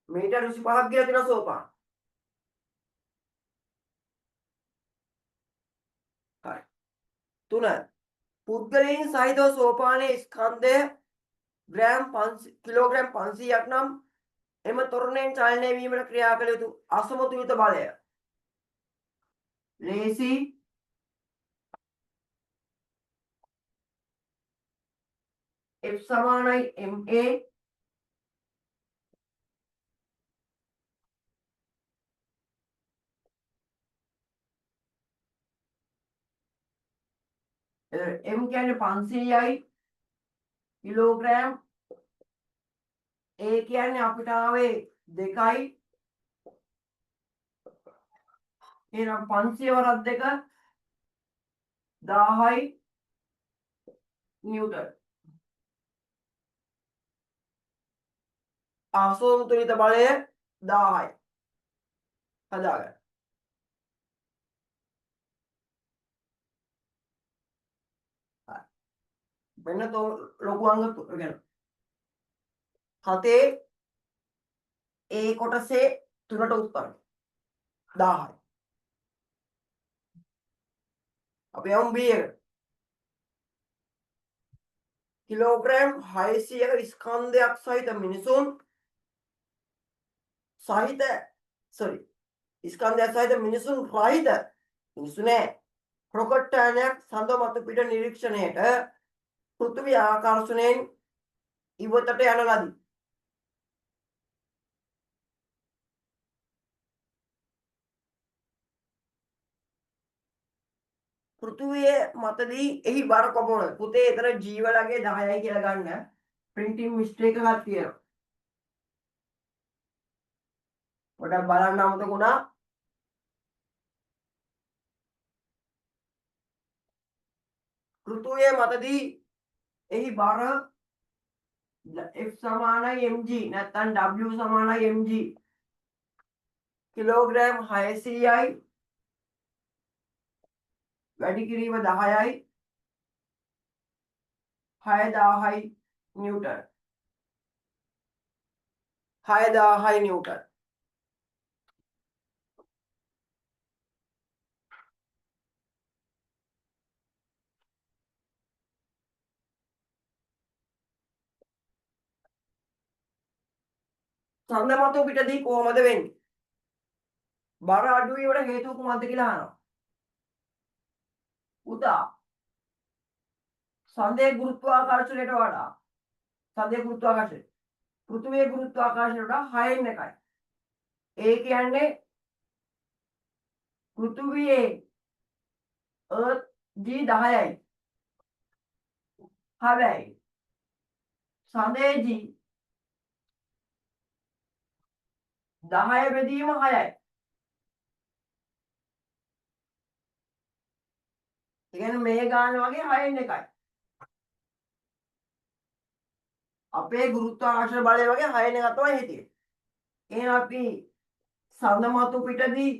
[SPEAKER 1] මීටර් 25ක් ගිහලා තියෙනවා සෝපානය. හරි. 3 පුද්ගලයන් සහිතව සෝපානයේ ස්කන්ධය කිලෝග්‍රෑම් 500ක් නම් එම තොරණයෙන් චලනය වීමට ක්‍රියා කළ යුතු අසමතුලිත බලය ලේසි F සමානයි MA M කියන්නේ 500යි කිලෝග්‍රෑම් A කියන්නේ අපිට ආවේ 2යි එහෙනම් 500 වරක් 2 1000යි නිව්ටන් අසමතුලිත බලය 1000යි හදාගන්න. මෙන්න ලොකු අංග ගැන 7 A කොටසේ 3ට උත්තරයි 1000යි. අපි යමු B එකට. කිලෝග්‍රෑම් 600ක ස්කන්ධයක් සහිත මිනිසුන් සහිත ස්කන්ධයක් සහිත මිනිසුන් රහිත මිනිසු නෑ රොකට් යානයක් සඳ මතු පිට නිරීක්ෂණයට පෘථිවි ආකර්ෂණයෙන් ඉවතට යන ලදී. පෘථිවිය මතදී එහි බර කොපමණද? පුතේ එතන ජීව ලගේ 10යි කියලා ගන්න. ප්‍රින්ටිං මිස්ටේක් එකක් තියෙනවා. පොඩක් බලන්න අමතක වුණා. පෘථිවිය මතදී එහි බර F සමානයි mg නැත්නම් W සමානයි mg කිලෝග්‍රෑම් 600යි වැඩි කිරීම 10යි 6000යි නිව්ටන් 6000යි නිව්ටන්. සඳ මතු පිටදී කොහොමද වෙන්නේ? බර අඩු වීමට හේතුව කුමක්ද කියලා අහනවා. උදා සඳේ ගුරුත්වාකර්ෂණයට වඩා සඳේ ගුරුත්වාකර්ෂණය පෘථිවියේ ගුරුත්වාකර්ෂණයට වඩා 6න් එකයි. ඒ කියන්නේ පෘථිවියේ Earth G 10යි. හැබැයි සඳේ G 10 බෙදීම 6යි. ඒ කියන්නේ මේ ගාන වගේ 6න් එකයි. අපේ ගුරුත්වාකර්ෂණ බලය වගේ 6න් එකක් තමයි හිටියේ. එහෙනම් අපි සඳ මතු පිටදී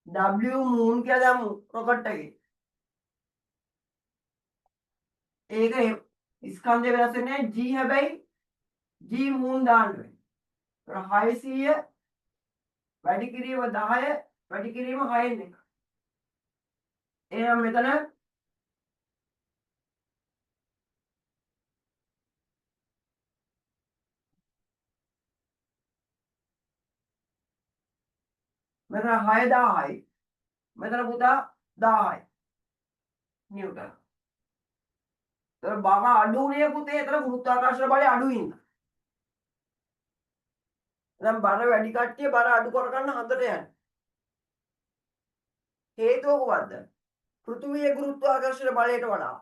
[SPEAKER 1] W මූන් කියලා දාමු රොකට් එකේ. ඒක ස්කන්ධය වෙනස් වෙන්නේ G හැබැයි G මූන් දාන්න වෙන්නේ. 600 වැඩි කිරීම 10 වැඩි කිරීම 6න් එක. එහෙනම් මෙතන මෙතන 6000යි මෙතන පුතා 1000යි නිව්ටන්. ඒතර බර අඩුනේ පුතේ ඒතර ගුරුත්වාකර්ෂණ බලය අඩුයි ඉන්න. දැන් බර වැඩි කට්ටිය බර අඩු කරගන්න හදට යන්නේ. හේතුව කොහොමද? පෘථිවියේ ගුරුත්වාකර්ෂණ බලයට වඩා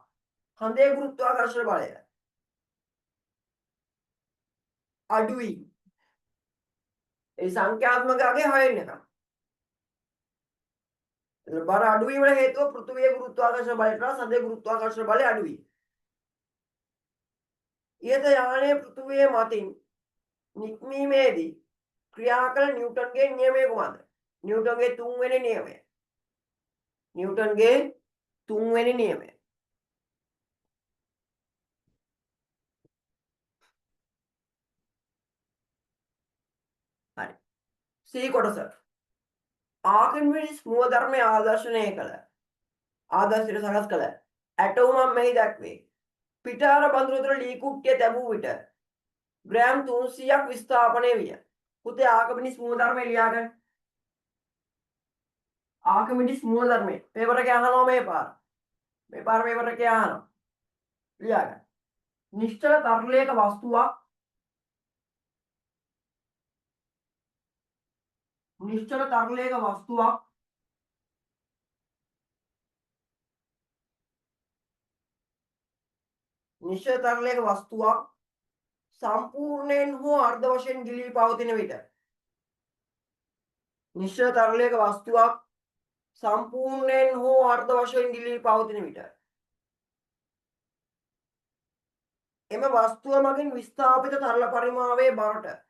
[SPEAKER 1] හඳේ ගුරුත්වාකර්ෂණ බලය අඩුයි. ඒ සංඛ්‍යාත්මක අගේ 6න් එකක්. බර අඩු වීමට හේතුව පෘථිවියේ ගුරුත්වාකර්ෂණ බලයට වඩා සඳේ ගුරුත්වාකර්ෂණ බලය අඩුයි. ඊට යානයේ පෘථිවියේ මතින් නික්මීමේදී ක්‍රියා කළ නිව්ටන්ගේ නියමය කොහොමද? නිව්ටන්ගේ 3 වෙනි නියමය. නිව්ටන්ගේ 3 වෙනි නියමය. හරි. C කොටස. ආකන්විනිස් මූල ධර්මයේ ආදර්ශනය කළ ආදර්ශයට සකස් කළ ඇටෝම මෙහි දක්වේ. පිටාර බඳුන තුළ ලී කුට්ටිය තැබූ විට ග්‍රෑම් 300ක් විස්ථාපනය විය. පුතේ ආකමිඩිස් මූලධර්මය ලියා ගන්න. ආකමිඩිස් මූලධර්මය පේපර් එකේ අහනවා මේ පාර. මේ පාර පේපර් එකේ අහනවා. ලියා ගන්න. නිශ්චල තරලයක වස්තුවක් නිශ්චල තරලයක වස්තුවක් නිශ්චල තරලයක වස්තුවක් සම්පූර්ණයෙන් හෝ අර්ධ වශයෙන් ගිලී පවතින විට නිශ්චල තරලයක වස්තුවක් සම්පූර්ණයෙන් හෝ අර්ධ වශයෙන් ගිලී පවතින විට එම වස්තුව මගින් විස්ථාපිත තරල පරිමාවේ බරට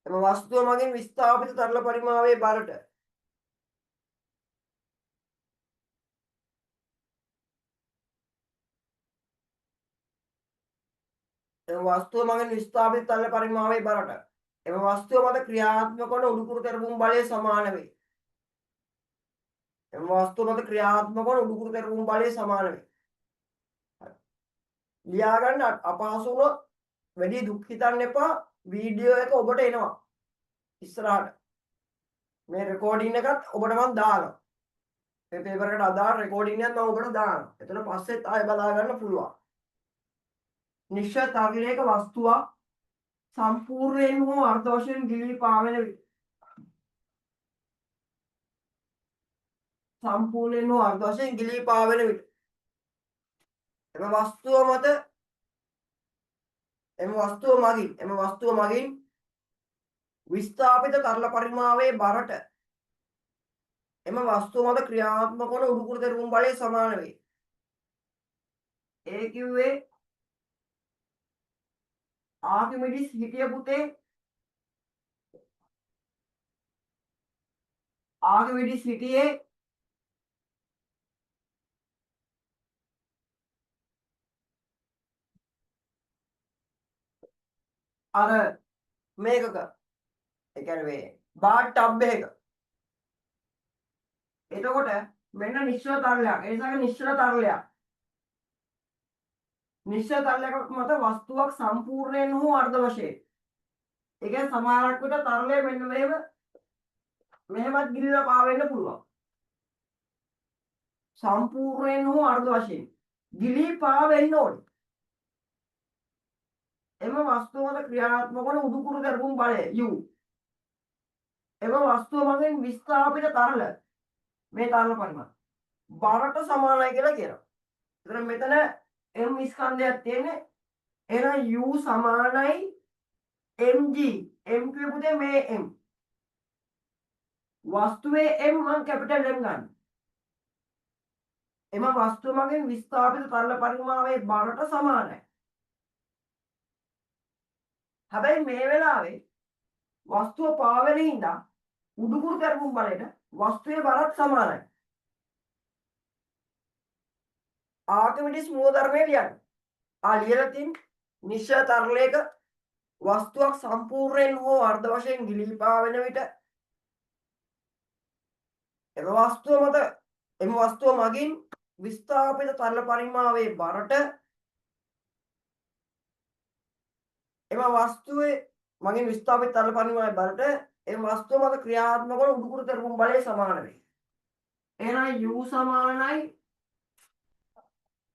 [SPEAKER 1] එම වස්තුව මගින් විස්ථාපිත තරල පරිමාවේ බරට එම වස්තුව මගින් විස්ථාපිත තරල පරිමාවේ බරට එම වස්තුව මත ක්‍රියාත්මක වන උඩුකුරු තෙරපුම් බලය සමාන වේ. එම වස්තුව මත ක්‍රියාත්මක වන උඩුකුරු තෙරපුම් බලය සමාන වේ. ලියා ගන්න අපහසු වුණොත් වැඩි දුක් හිතන්න එපා. වීඩියෝ එක ඔබට එනවා ඉස්සරහට. මේ රෙකෝඩින් එකත් ඔබට මම දානවා. මේ පේපර් එකට අදාළ රෙකෝඩින් එකත් මම ඔබට දානවා. එතන පස්සෙත් ආයෙ බලා ගන්න පුළුවන්. නිශ්චල තරලයක වස්තුවක් සම්පූර්ණයෙන් හෝ අර්ධ වශයෙන් ගිලී පාවෙන විට සම්පූර්ණයෙන් හෝ අර්ධ වශයෙන් ගිලී පාවෙන විට එම වස්තුව මගින් විස්ථාපිත තරල පරිමාවේ බරට එම වස්තුව මත ක්‍රියාත්මක වන උඩුකුරු තෙරපුම් බලය සමාන වේ. ඒ කිව්වේ ආකිමිඩිස් හිටිය පුතේ ආකිමිඩිස් හිටියේ අර මේකක ඒ කියන්නේ මේ බාත් ටබ් එකක. එතකොට මෙන්න නිශ්චල තරලයක්. ඒ නිසා නිශ්චල තරලයක්. නිශ්චල තරලයක මත වස්තුවක් සම්පූර්ණයෙන් හෝ අර්ධ වශයෙන්. ඒ කියන්නේ සමහරක් විට තරලය මෙන්න මෙහෙමත් ගිලිලා පාවෙන්න පුළුවන්. සම්පූර්ණයෙන් හෝ අර්ධ වශයෙන් ගිලී පාවෙන්න ඕනේ. එම වස්තුව මත ක්‍රියාත්මක වන උඩුකුරු තෙරපුම් බලය U. එම වස්තුව මගින් විස්ථාපිත තරල මේ තරල පරිමාණ බරට සමානයි කියලා කියනවා. ඒතර මෙතන m ස්කන්ධයක් තියෙන්නේ. එහෙනම් u සමානයි mg. m කියපු පුතේ මේ m. වස්තුවේ m මම කැපිටල් m ගන්න. එම වස්තුව මගින් විස්ථාපිත තරල පරිමාණයේ බරට සමානයි. හැබැයි මේ වෙලාවේ වස්තුව පාවෙන හින්දා උඩුකුරු තෙරපුම් බලයට වස්තුවේ බරත් සමානයි. ආකිමිඩිස් මූලධර්මය ලියන්න. ලියලා තියෙන නිශ්චල තරලයක වස්තුවක් සම්පූර්ණයෙන් හෝ අර්ධ වශයෙන් ගිලී පාවෙන විට එම වස්තුව මගින් විස්ථාපිත තරල පරිමාවේ බරට එම වස්තුවේ මගින් විස්ථාපිත තරල පරිමාවේ බරට එම වස්තුව මත ක්‍රියාත්මක වන උඩුකුරු තෙරපුම් බලය සමාන වේ. එහෙනම් u සමානයි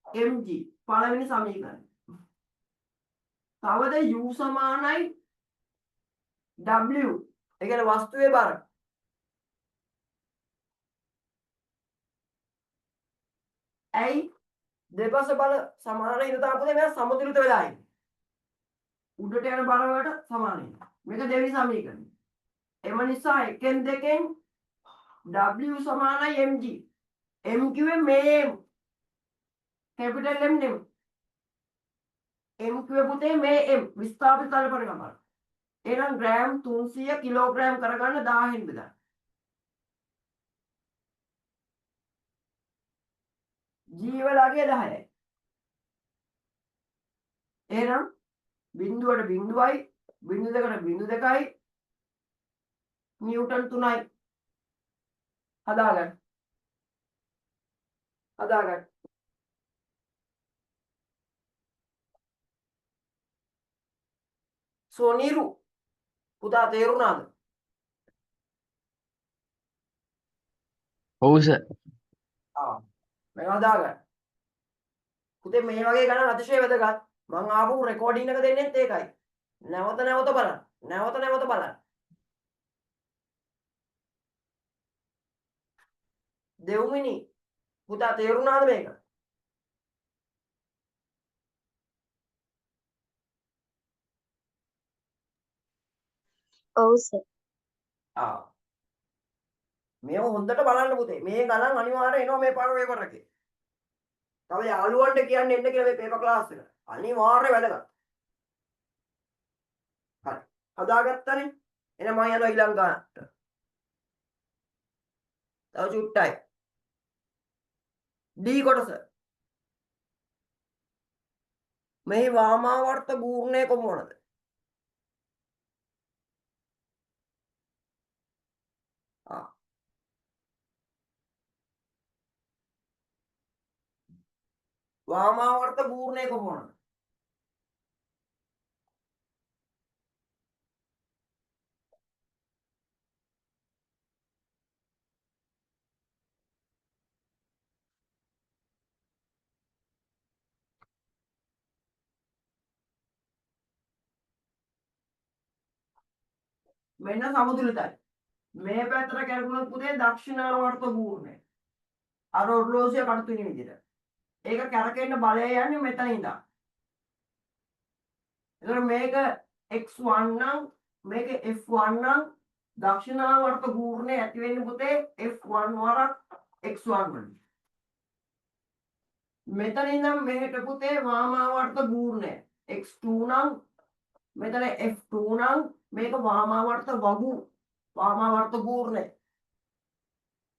[SPEAKER 1] mg පළවෙනි සමීකරණය. තවද u සමානයි w. ඒ කියන්නේ වස්තුවේ බර. ඇයි දෙපස බල සමාන ඉඳ තාපුදේ මෙයා සමතුලිත වෙලා ඉන්නේ. උඩට යන බර වලට සමානයි. මේක දෙවෙනි සමීකරණය. එම නිසා එකෙන් දෙකෙන් w සමානයි mg. m කිව්වේ මේ m. කැපිටල් M නෙමෙයි. m කිව්වේ පුතේ මේ m විස්ථාපිත තරල පරිමාණ. එහෙනම් ග්‍රෑම් 300 කිලෝග්‍රෑම් කරගන්න 1000න් බෙදන්න. g වලගේ 10යි. එහෙනම් බිංදුවට බිංදුවයි බිංදු දෙකට බිංදු දෙකයි නිව්ටන් 3යි. හදාගන්න. හදාගන්න. සොනිරු පුතා තේරුණාද?
[SPEAKER 2] ඔව් සර්.
[SPEAKER 1] මේක හදාගන්න. පුතේ මේ වගේ ගණන් අතිශය වැදගත්. මම ආපු රෙකෝඩින් එක දෙන්නෙත් ඒකයි. නැවත නැවත බලන්න. නැවත නැවත බලන්න. දෙව්මිනි පුතා තේරුණාද මේක?
[SPEAKER 3] ඔව් සර්.
[SPEAKER 1] මේව හොඳට බලන්න පුතේ. මේ ගණන් අනිවාර්යයෙන් එනවා මේ පාර පේපර් එකේ. තව යාළුවන්ට කියන්න එන්න කියලා මේ පේපර් ක්ලාස් එක. අනිවාර්ය වැදගත්. හරි. හදාගත්තනේ. එහෙනම් මම යනවා ඊළඟ ගානට. තව චුට්ටයි. D කොටස. මේ වාමාවර්ත පූර්ණය කොහොමද? වාමාවර්ත පූර්ණය කොහොමද? මෙන්න සමතුලිතයි. මේ පැත්තට කැරකුණොත් පුතේ දක්ෂිණාවර්ත පූර්ණය. අර ඔර්ලෝසිය කටු වෙන විදිහට. ඒක කැරකෙන්න බලය යන්නේ මෙතන ඉඳන්. එතකොට මේක x1 නම් මේක f1 නම් දක්ෂිණාවර්ත පූර්ණය ඇති වෙන්නේ පුතේ f1 වරක් x1 වලින්. මෙතන ඉඳන් මෙහෙට පුතේ වාමාවර්ත පූර්ණය x2 නම් මෙතන f2 නම් මේක වාමාවර්ත වගු වාමාවර්ත පූර්ණය.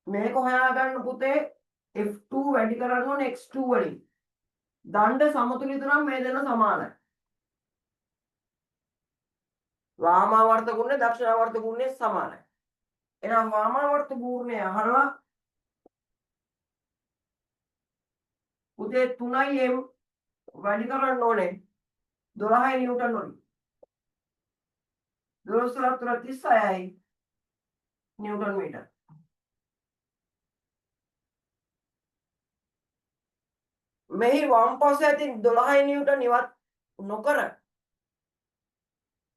[SPEAKER 1] මේක හොයාගන්න පුතේ f2 වැඩි කරන්න ඕනේ x2 වලින්. දණ්ඩ සමතුලිත නම් මේ දෙන්න සමානයි. වාමාවර්ත ගුණය දක්ෂිණාවර්ත ගුණය සමානයි. එහෙනම් වාමාවර්ත පූර්ණය අහනවා පුතේ 3m වැඩි කරන්න ඕනේ 12 නිව්ටන් වලින්. 1236යි නිව්ටන් මීටර්. මෙහි වම් පස්සේ ඇති 12 නිව්ටන් ඉවත් නොකර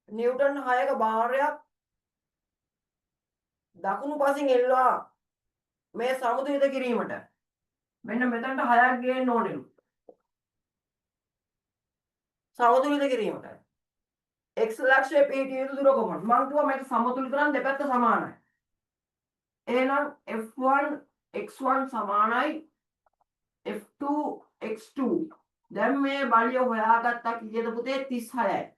[SPEAKER 1] නිව්ටන් 6ක භාරයක් දකුණු පසින් එල්වා මේ සමතුලිත කිරීමට මෙන්න මෙතනට 6ක් ගේන්න ඕනෙලු. සමතුලිත කිරීමට x ලක්ෂයේ පිහිටිය යුතු දුර කොහොමද? මම කිව්වා මේක සමතුලිත නම් දෙපැත්ත සමානයි. එහෙනම් f1 x1 සමානයි f2 x2. දැන් මේ බලය හොයාගත්තා කීයද පුතේ? 36යි.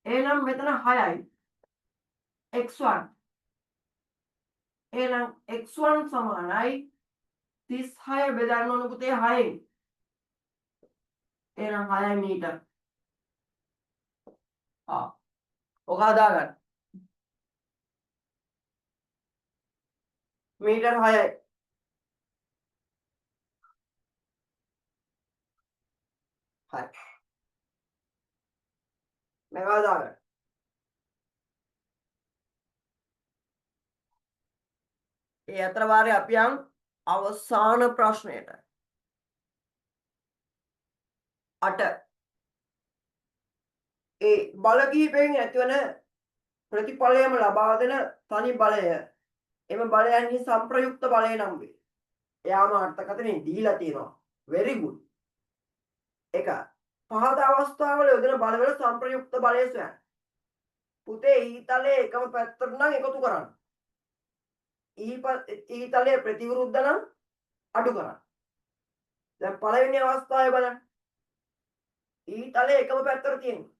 [SPEAKER 1] එහෙනම් මෙතන 6යි x1. එහෙනම් x1 සමානයි 36 බෙදන්න ඕන පුතේ 6න්. එහෙනම් 6 මීටර. ඔක හදාගන්න. මීටර 6යි. හරි. මේක හදාගන්න. ඒ අතර වාරේ අපි යන් අවසාන ප්‍රශ්නයට. 8 ඒ බල කිහිපයෙන් ඇතිවන ප්‍රතිඵලයම ලබා දෙන තනි බලය එම බලයන්හි සංප්‍රයුක්ත බලය නම් වේ. එයාම අර්ථකථනය දීලා තියෙනවා. very good. එක පහත අවස්ථාවල යොදන බලවල සංප්‍රයුක්ත බලය සොයන්න. පුතේ ඊතලයේ එකම පැත්තට නම් එකතු කරන්න. ඊතලයේ ප්‍රතිවිරුද්ධ නම් අඩු කරන්න. දැන් පළවෙනි අවස්ථාවේ බලන්න. ඊතලයේ එකම පැත්තට තියෙනවා.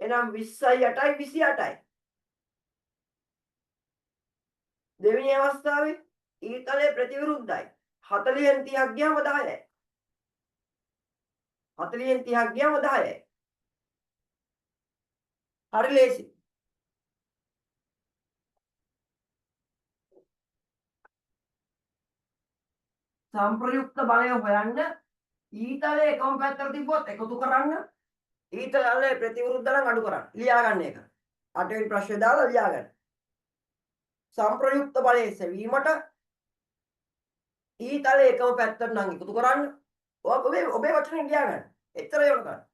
[SPEAKER 1] එහෙනම් 20යි 8යි 28යි. දෙවෙනි අවස්ථාවේ ඊතලයේ ප්‍රතිවිරුද්ධයි. 40න් 30ක් ගියාම 10යි. 40න් 30ක් ගියාම 10යි. හරි ලේසි. සංප්‍රයුක්ත බලය හොයන්න ඊතලයේ එකම පැත්තට තිබ්බොත් එකතු කරන්න ඊතලයේ ප්‍රතිවිරුද්ධ නම් අඩු කරන්න ලියා ගන්න එක. 8 වෙනි ප්‍රශ්නේ දාලා ලියා ගන්න. සංප්‍රයුක්ත බලයේ සෙවීමට ඊතලයේ එකම පැත්තට නම් එකතු කරන්න. ඔබේ වචනෙන් ලියා ගන්න. එච්චරයි ඕන කරන්නේ.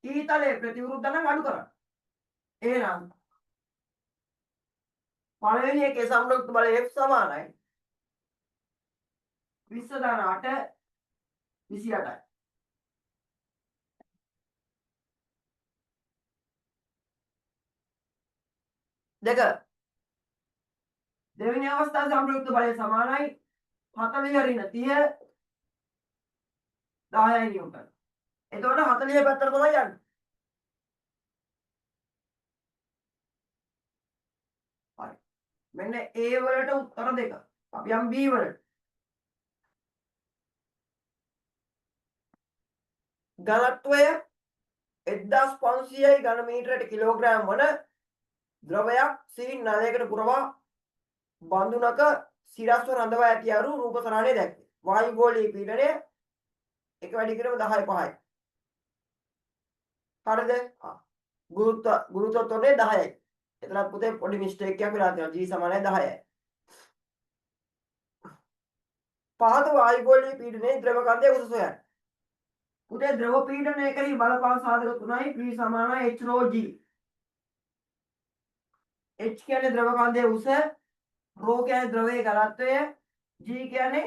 [SPEAKER 1] ඊතලයේ ප්‍රතිවිරුද්ධ නම් අඩු කරන්න. එහෙනම් පළවෙනි එකේ සංප්‍රයුක්ත බලය F සමානයි 20 8 28යි. දෙක දෙවෙනි අවස්ථාවේ සංප්‍රයුක්ත බලය සමානයි 40 ඍණ 30 10යි නිව්ටන්. එතකොට 40 පැත්තට තමයි යන්නේ. හරි. මෙන්න A වලට උත්තර දෙක. අපි යම් B වලට. ඝනත්වය 1500යි ඝන මීටරයට කිලෝග්‍රෑම් වන ද්‍රවයක් සීන් නලයකට පුරවා බඳුනක සිරස්ව රඳවා ඇති අරු රූප සරණේ දැක්වේ. වායු ගෝලීය පීඩනය එක වැඩි කිරීම 10.5යි. හරිද? ගුරුත්වත්වය 10යි. එතනත් පුතේ පොඩි මිස්ටේක් එකක් වෙලා තියෙනවා. G සමානයි 10යි. පහත වායු ගෝලීය පීඩනයේ ද්‍රව කන්දේ උස සොයන්න. පුතේ ද්‍රව පීඩනය කෙරෙහි බලපාන සාධක තුනයි P සමානයි H rho G. H කියන්නේ ද්‍රව කන්දේ උස, rho කියන්නේ ද්‍රවයේ ඝනත්වය, G කියන්නේ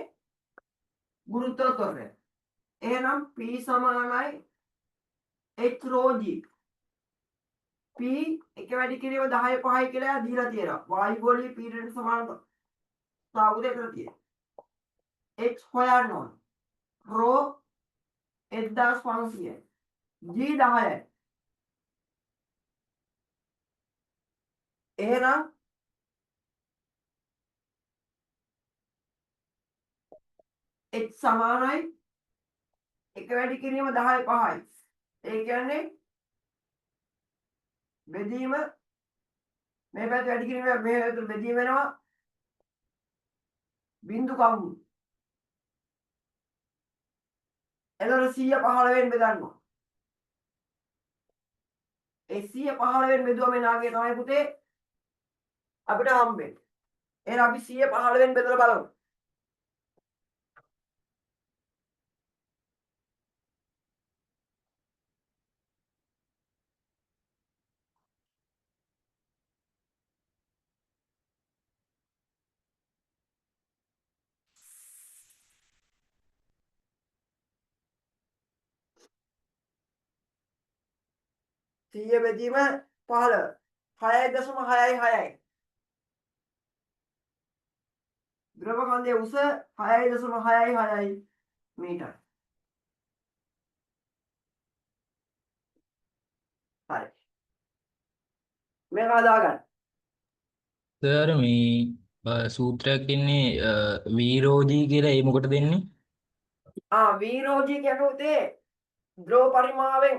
[SPEAKER 1] ගුරුත්වත්වය. එහෙනම් P සමානයි H rho G. P එක වැඩි කිරීම 10.5 කියලා දීලා තියෙනවා. වායු ගෝලීය පීඩනයට සමාන සාගුදේ කරලා තියෙනවා. H හොයන්න ඕන. rho 1500යි. G 10යි. එහෙනම් H සමානයි එක වැඩි කිරීම 10.5යි. ඒ කියන්නේ බෙදීම මේ පැත්ත වැඩි කිරීම මේ පැත්ත බෙදීම වෙනවා බිංදු කවුරු. එතකොට 115 වෙන් බෙදන්න. ඒ 115 වෙන් බෙදුවම එන ආගේ තමයි පුතේ අපිට හම්බෙන්නේ. එහෙනම් අපි 115 වෙන් බෙදලා බලමු. සිය බෙදීම 15 6.66යි. ද්‍රව කන්දේ උස 6.66යි මීටර. හරි. මේක හදාගන්න.
[SPEAKER 2] සර් මේ සූත්‍රයක් ඉන්නේ වීරෝජී කියලා ඒ මොකට දෙන්නේ?
[SPEAKER 1] වීරෝජී කියන්නේ උතේ ද්‍රව පරිමාවෙන්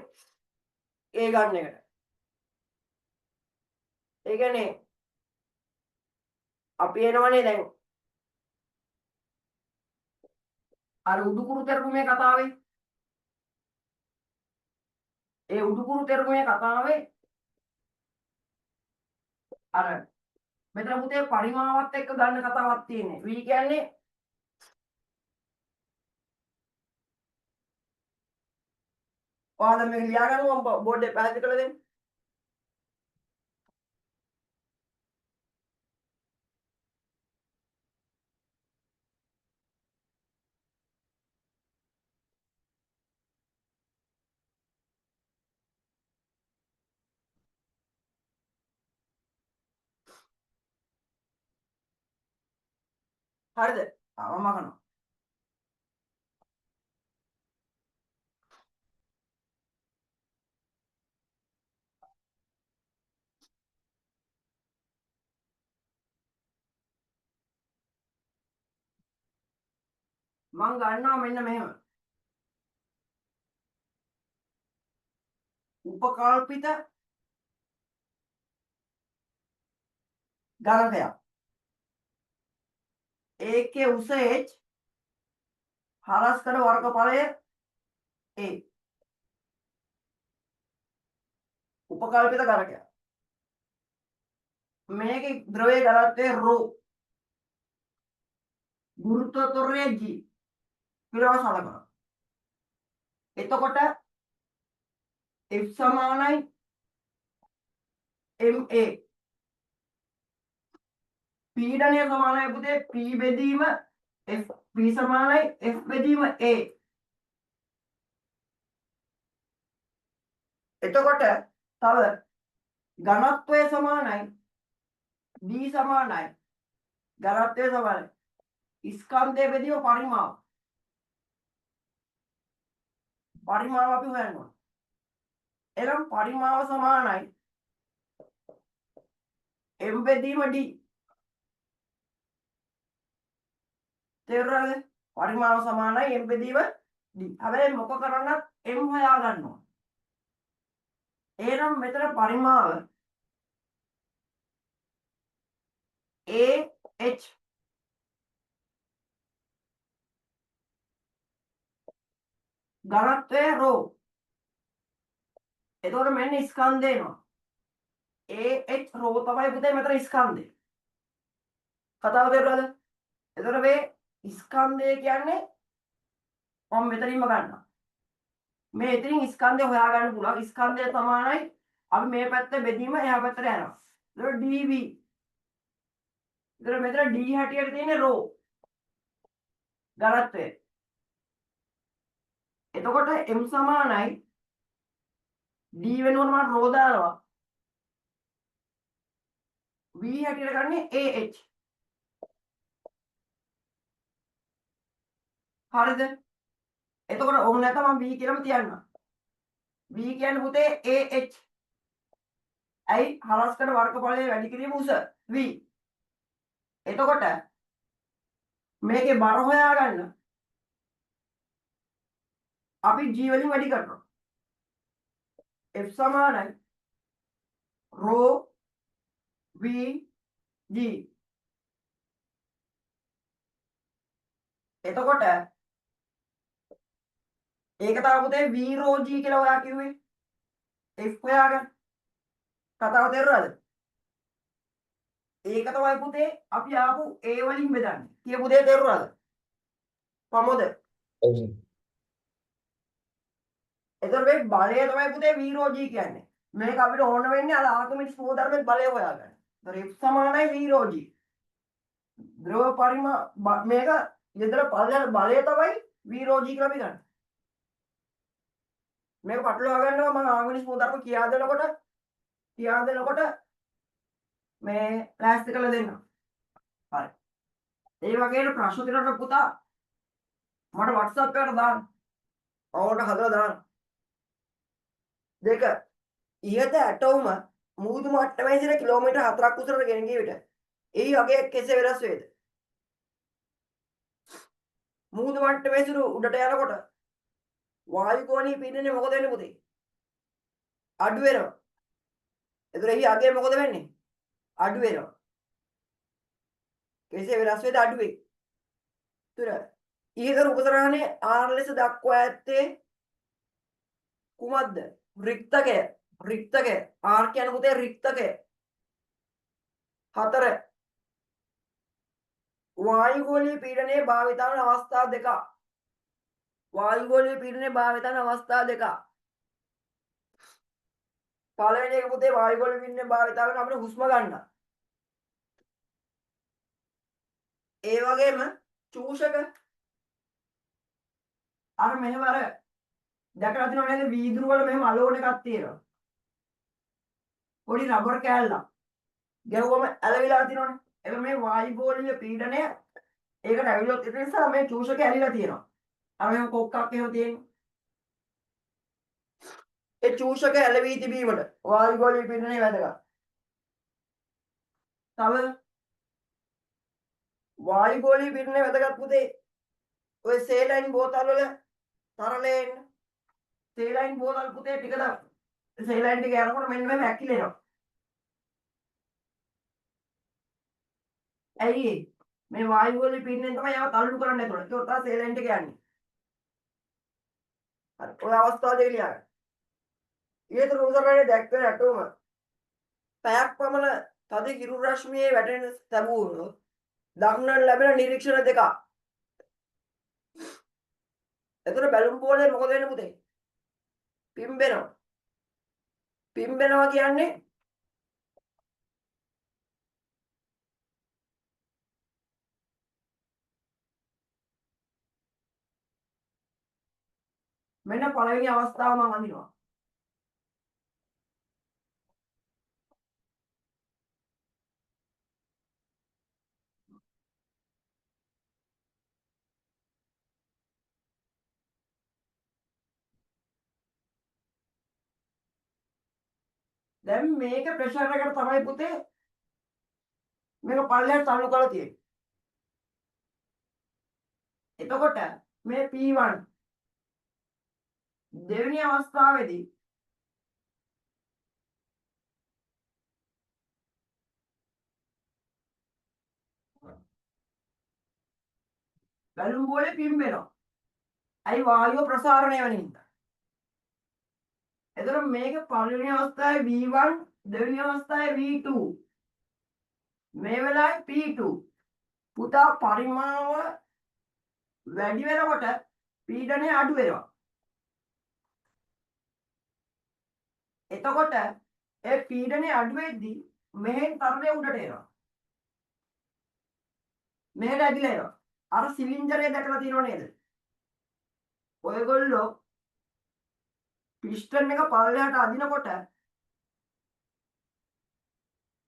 [SPEAKER 1] ඒ ගන්න එකට. ඒ කියන්නේ අපි එනවනේ දැන් අර උඩුකුරු තෙරපුමේ කතාවේ ඒ උඩුකුරු තෙරපුමේ කතාවේ අර මෙතන පුතේ පරිමාවත් එක්ක ගන්න කතාවක් තියෙන්නේ. V කියන්නේ ඔයාලා මේක ලියා ගන්න මම බෝඩ් එකේ පැහැදිලි කරලා දෙන්න. හරිද? මම අහනවා. මම ගන්නවා මෙන්න මෙහෙම. උපකල්පිත ගණකයක්. ඒකේ උස h හරස්කඩ වර්ගඵලය a උපකල්පිත කරකයක්. මේකේ ද්‍රවයේ ඝනත්වය ρ ගුරුත්ව ත්වරණය g කියලා සලකනවා. එතකොට F සමානයි ma පීඩනය සමානයි පුතේ P බෙදීම F P සමානයි F බෙදීම a. එතකොට තව ඝනත්වය සමානයි D සමානයි ඝනත්වය සමානයි ස්කන්ධය බෙදීම පරිමාව. පරිමාව අපි හොයන්න ඕන. එනම් පරිමාව සමානයි m බෙදීම d. තේරුණාද? පරිමාව සමානයි m බෙදීම d. හැබැයි මොක කරන්නත් m හොයා ගන්න ඕන. එහෙනම් මෙතන පරිමාව ah ඝනත්වය ρ. එතකොට මෙන්න ස්කන්ධය එනවා. ah ρ තමයි පුතේ මෙතන ස්කන්ධය. කතාව තේරුණාද? එතකොට මේ ස්කන්ධය කියන්නේ මම මෙතනින්ම ගන්නවා. මේ ඉතින් ස්කන්ධය හොයාගන්න පුළුවන්. ස්කන්ධය සමානයි අපි මේ පැත්ත බෙදීම එහා පැත්තට යනවා. එතකොට dv. එතකොට මෙතන d හැටියට තියෙන්නේ ρ ඝනත්වය. එතකොට m සමානයි d වෙනුවට මම ρ දානවා. v හැටියට ගන්නේ ah. හරිද? එතකොට ඕන නැත්නම් මම v කියලාම තියන්නම්. v කියන්නේ පුතේ ah. ඇයි හරස්කඩ වර්ගඵලය වැඩි කිරීම උස v. එතකොට මේකේ බර හොයාගන්න අපි g වලින් වැඩි කරනවා. F සමානයි ρ v g. එතකොට ඒක තමයි පුතේ v ρ g කියලා ඔයා කිව්වේ. F හොයාගන්න. කතාව තේරුණාද? ඒක තමයි පුතේ අපි ආපු a වලින් බෙදන්නේ. කියපු දේ තේරුණාද? කොහොමද?
[SPEAKER 2] ඔව්.
[SPEAKER 1] එතකොට මේ බලය තමයි පුතේ v ρ g කියන්නේ. මේක අපිට ඕන වෙන්නේ අර ආර්කිමිඩ්ස් පොහොය ධර්මයේ බලය හොයාගන්න. ඒතර F සමානයි v ρ g. ද්‍රව පරිමා මේක යෙදෙන බලය තමයි v ρ g කියලා අපි ගන්න. මේක පටලවා ගන්නවා මම ආර්කිමිඩ්ස් පොහොය ධර්ම කියා දෙනකොට මේ ක්ලාස් එක කරලා දෙන්න. හරි. ඒ වගේම ප්‍රශ්න දෙනකොට පුතා මට WhatsApp එකට දාන්න. ඔයාලට හදලා දාන්න. දෙක ඉහත ඇටවුම මුහුදු මට්ටමේ සිට කිලෝමීටර් 4ක් උසට ගෙන ගිය විට ඒ යගේ කෙසේ වෙනස් වේද? මුහුදු මට්ටමේ සිට උඩට යනකොට වායුකෝණීය පීඩනය මොකද වෙන්නේ පුතේ? අඩු වෙනවා. එතකොට එහි අගය මොකද වෙන්නේ? අඩු වෙනවා. කෙසේ වෙනස් වේද? අඩු වේ. තුර ඊහත උපතරාණේ R ලෙස දක්වා ඇත්තේ කුමක්ද? රික්තකය. R කියන්නේ පුතේ රික්තකය. 4 වායුගෝලීය පීඩනයේ භාවිතා වන අවස්ථා දෙක. වායුගෝලීය පීඩනයේ භාවිතා වන අවස්ථා දෙක. පළවෙනි එක පුතේ වායුගෝලීය පීඩනයේ භාවිතා කරන අපිට හුස්ම ගන්න. ඒ වගේම චූෂක අර මෙහෙම අර දැකලා තියෙනව නේද වීදුරු වල මෙහෙම අලෝන එකක් තියෙනවා. පොඩි රබර් කෑල්ලක්. ගැහුවම ඇලවිලා තියෙනවනේ. ඒක මේ වායුගෝලීය පීඩනය ඒකට ඇවිල්ලා තියෙන නිසා මේ චූෂක ඇලිලා තියෙනවා. අර මෙහෙම කොක්කක් එහෙම තියෙනවා. ඒ චූෂක ඇලවි තිබීමට වායුගෝලීය පීඩනය වැදගත්. තව වායුගෝලීය පීඩනය වැදගත් පුතේ. ඔය සේලයින් බෝතල් වල තරලෙන් සේලයින් බෝතල් පුතේ ටික සේලයින් ටික යනකොට මෙන්න මෙහෙම ඇකිලෙනවා. ඇයි මේ වායු වල පින්නෙන් තමයි ආව තල්ලු කරන්න එතකොට. ඒක තමයි සේලෙන්ට් එක යන්නේ. හරි. ඔය අවස්ථාව දෙක ලියන්න. ඊට උදාහරණයක් දැක්වෙන ඇටෝම පැයක් පමණ තද කිරු රශ්මියේ වැටෙන ලැබුණොත් දක්නට ලැබෙන නිරීක්ෂණ දෙකක්. එතකොට බැලුම් බෝලේ මොකද වෙන්නේ පුතේ? පිම්බෙනවා. පිම්බෙනවා කියන්නේ මෙන්න පළවෙනි අවස්ථාව මම අඳිනවා. දැන් මේක ප්‍රෙෂර් එකට තමයි පුතේ මේක පල්ලෙහාට තල්ලු කරලා තියෙන්නේ. එතකොට මේ P1 දෙවෙනි අවස්ථාවේදී බැලුම් බෝලේ පිම්බෙනවා. අයි වායුව ප්‍රසාරණය වෙන හින්දා. එතකොට මේක පළවෙනි අවස්ථාවේ V1 දෙවෙනි අවස්ථාවේ V2 මේ වෙලාවේ P2 පුතා පරිමාව වැඩි වෙනකොට පීඩනය අඩු වෙනවා. එතකොට ඒ පීඩනය අඩු වෙද්දී මෙහෙන් තරණය උඩට එනවා. මෙහෙට ඇදිලා එනවා. අර සිලින්ඩරය දැකලා තියෙනව නේද? ඔයගොල්ලෝ පිස්ටන් එක පල්ලෙහාට අදිනකොට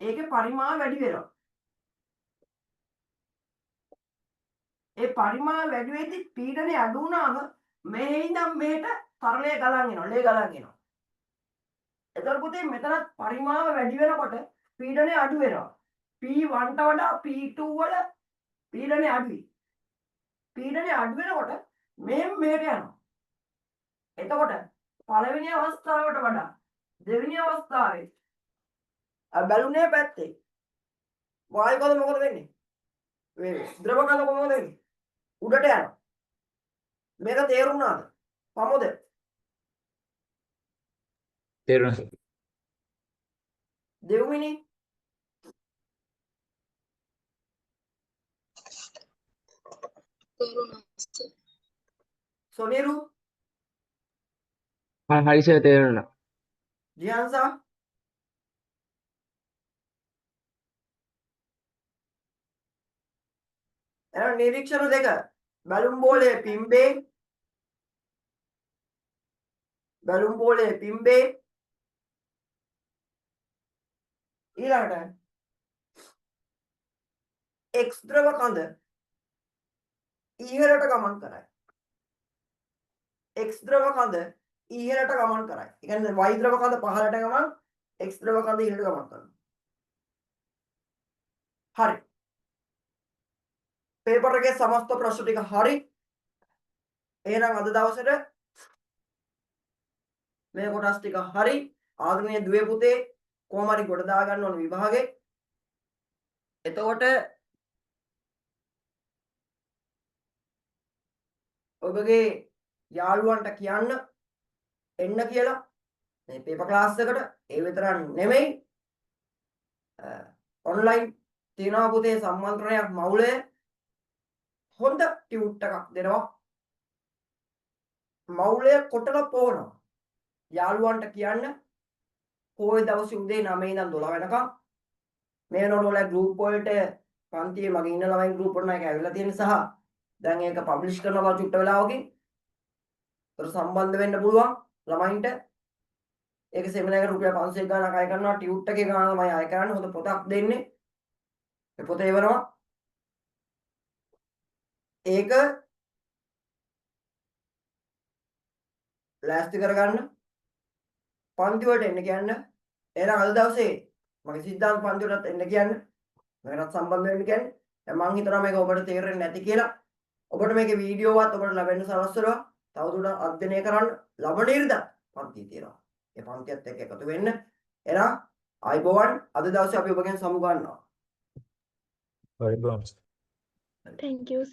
[SPEAKER 1] ඒකේ පරිමාව වැඩි වෙනවා. ඒ පරිමාව වැඩි වෙද්දී පීඩනය අඩු වුණාම මෙහේ ඉඳන් මෙහෙට තරණය ගලන් එනවා. ලේ ගලන් එනවා. එතකොට පුතේ මෙතනත් පරිමාව වැඩි වෙනකොට පීඩනය අඩු වෙනවා. P1ට වඩා P2 වල පීඩනය අඩුයි. පීඩනය අඩු වෙනකොට මෙහෙම මෙහෙට යනවා. එතකොට පළවෙනි අවස්ථාවට වඩා දෙවෙනි අවස්ථාවේ බැලුනේ පැත්තේ වායු කඳ මොකද වෙන්නේ? ද්‍රව කඳ කොහොමද වෙන්නේ? උඩට යනවා. මේක තේරුණාද? පමොද?
[SPEAKER 2] තේරුණා.
[SPEAKER 1] දෙවෙනි සොනේරු
[SPEAKER 3] හරි සර් තේරුණා.
[SPEAKER 1] ජිහන්සා එහෙනම් නිරීක්ෂණ දෙක බැලුම් බෝලේ පිම්බේ ඊළඟට X ද්‍රව කඳ ඉහළට ගමන් කරයි. X ද්‍රව කඳ ඉහළට ගමන් කරයි. ඒ කියන්නේ Y ද්‍රව කඳ පහළට ගමන් X ද්‍රව කඳ ඉහළට ගමන් කරනවා. හරි. පේපර් එකේ සමස්ත ප්‍රශ්න ටික හරි. එහෙනම් අද දවසේට මේ කොටස් ටික හරි. ආදරණීය දුවේ පුතේ කොහොම හරි ගොඩ දා ගන්න ඕන විභාගේ. එතකොට ඔබගේ යාළුවන්ට කියන්න එන්න කියලා මේ පේපර් ක්ලාස් එකට. ඒ විතරක් නෙමෙයි ඔන්ලයින් තියෙනවා පුතේ සම්මන්ත්‍රණයක් මවුලේ හොඳ ටියුට් එකක් දෙනවා. මවුලේ කොටලා පොවනවා. යාළුවන්ට කියන්න පොයේ දවසේ උදේ 9 ඉඳන් 12 වෙනකම් මේ නෝඩෝල ගෲප් වලට පන්තියේ මගේ ඉන්න ළමයි ගෲප් වල නේක ඇවිල්ලා තියෙන සහ දැන් ඒක පබ්ලිෂ් කරනවා චුට්ට වෙලාවකින්. ඒකට සම්බන්ධ වෙන්න පුළුවන් ළමයින්ට. ඒක සෙමිනාර් එකට රුපියල් 500 ගාණක් අය කරනවා. ටියුට් එකේ ගාණ තමයි අය කරන්නේ. හොඳ පොතක් දෙන්නේ. ඒ පොත එවනවා. ඒක ලෑස්ති කරගන්න. පන්ති වලට එන්න කියන්න. එහෙනම් අද දවසේ මගේ සිද්ධාන්ත පන්ති වලට එන්න කියන්න. මමත් සම්බන්ධ වෙන්න කියන්නේ. දැන් මම හිතනවා මේක ඔබට තේරෙන්නේ නැති කියලා. ඔබට මේකේ වීඩියෝවත් ඔබට ලැබෙන්න සලස්වනවා. තවදුරටත් අධ්‍යයනය කරන්න ලබන ඉරිදා පන්ති තියෙනවා. ඒ පන්තියත් එක්ක එකතු වෙන්න. එහෙනම් අයිබෝවන් අද දවසේ අපි ඔබගෙන් සමු ගන්නවා.
[SPEAKER 2] හරි බොහොම
[SPEAKER 3] Thank you.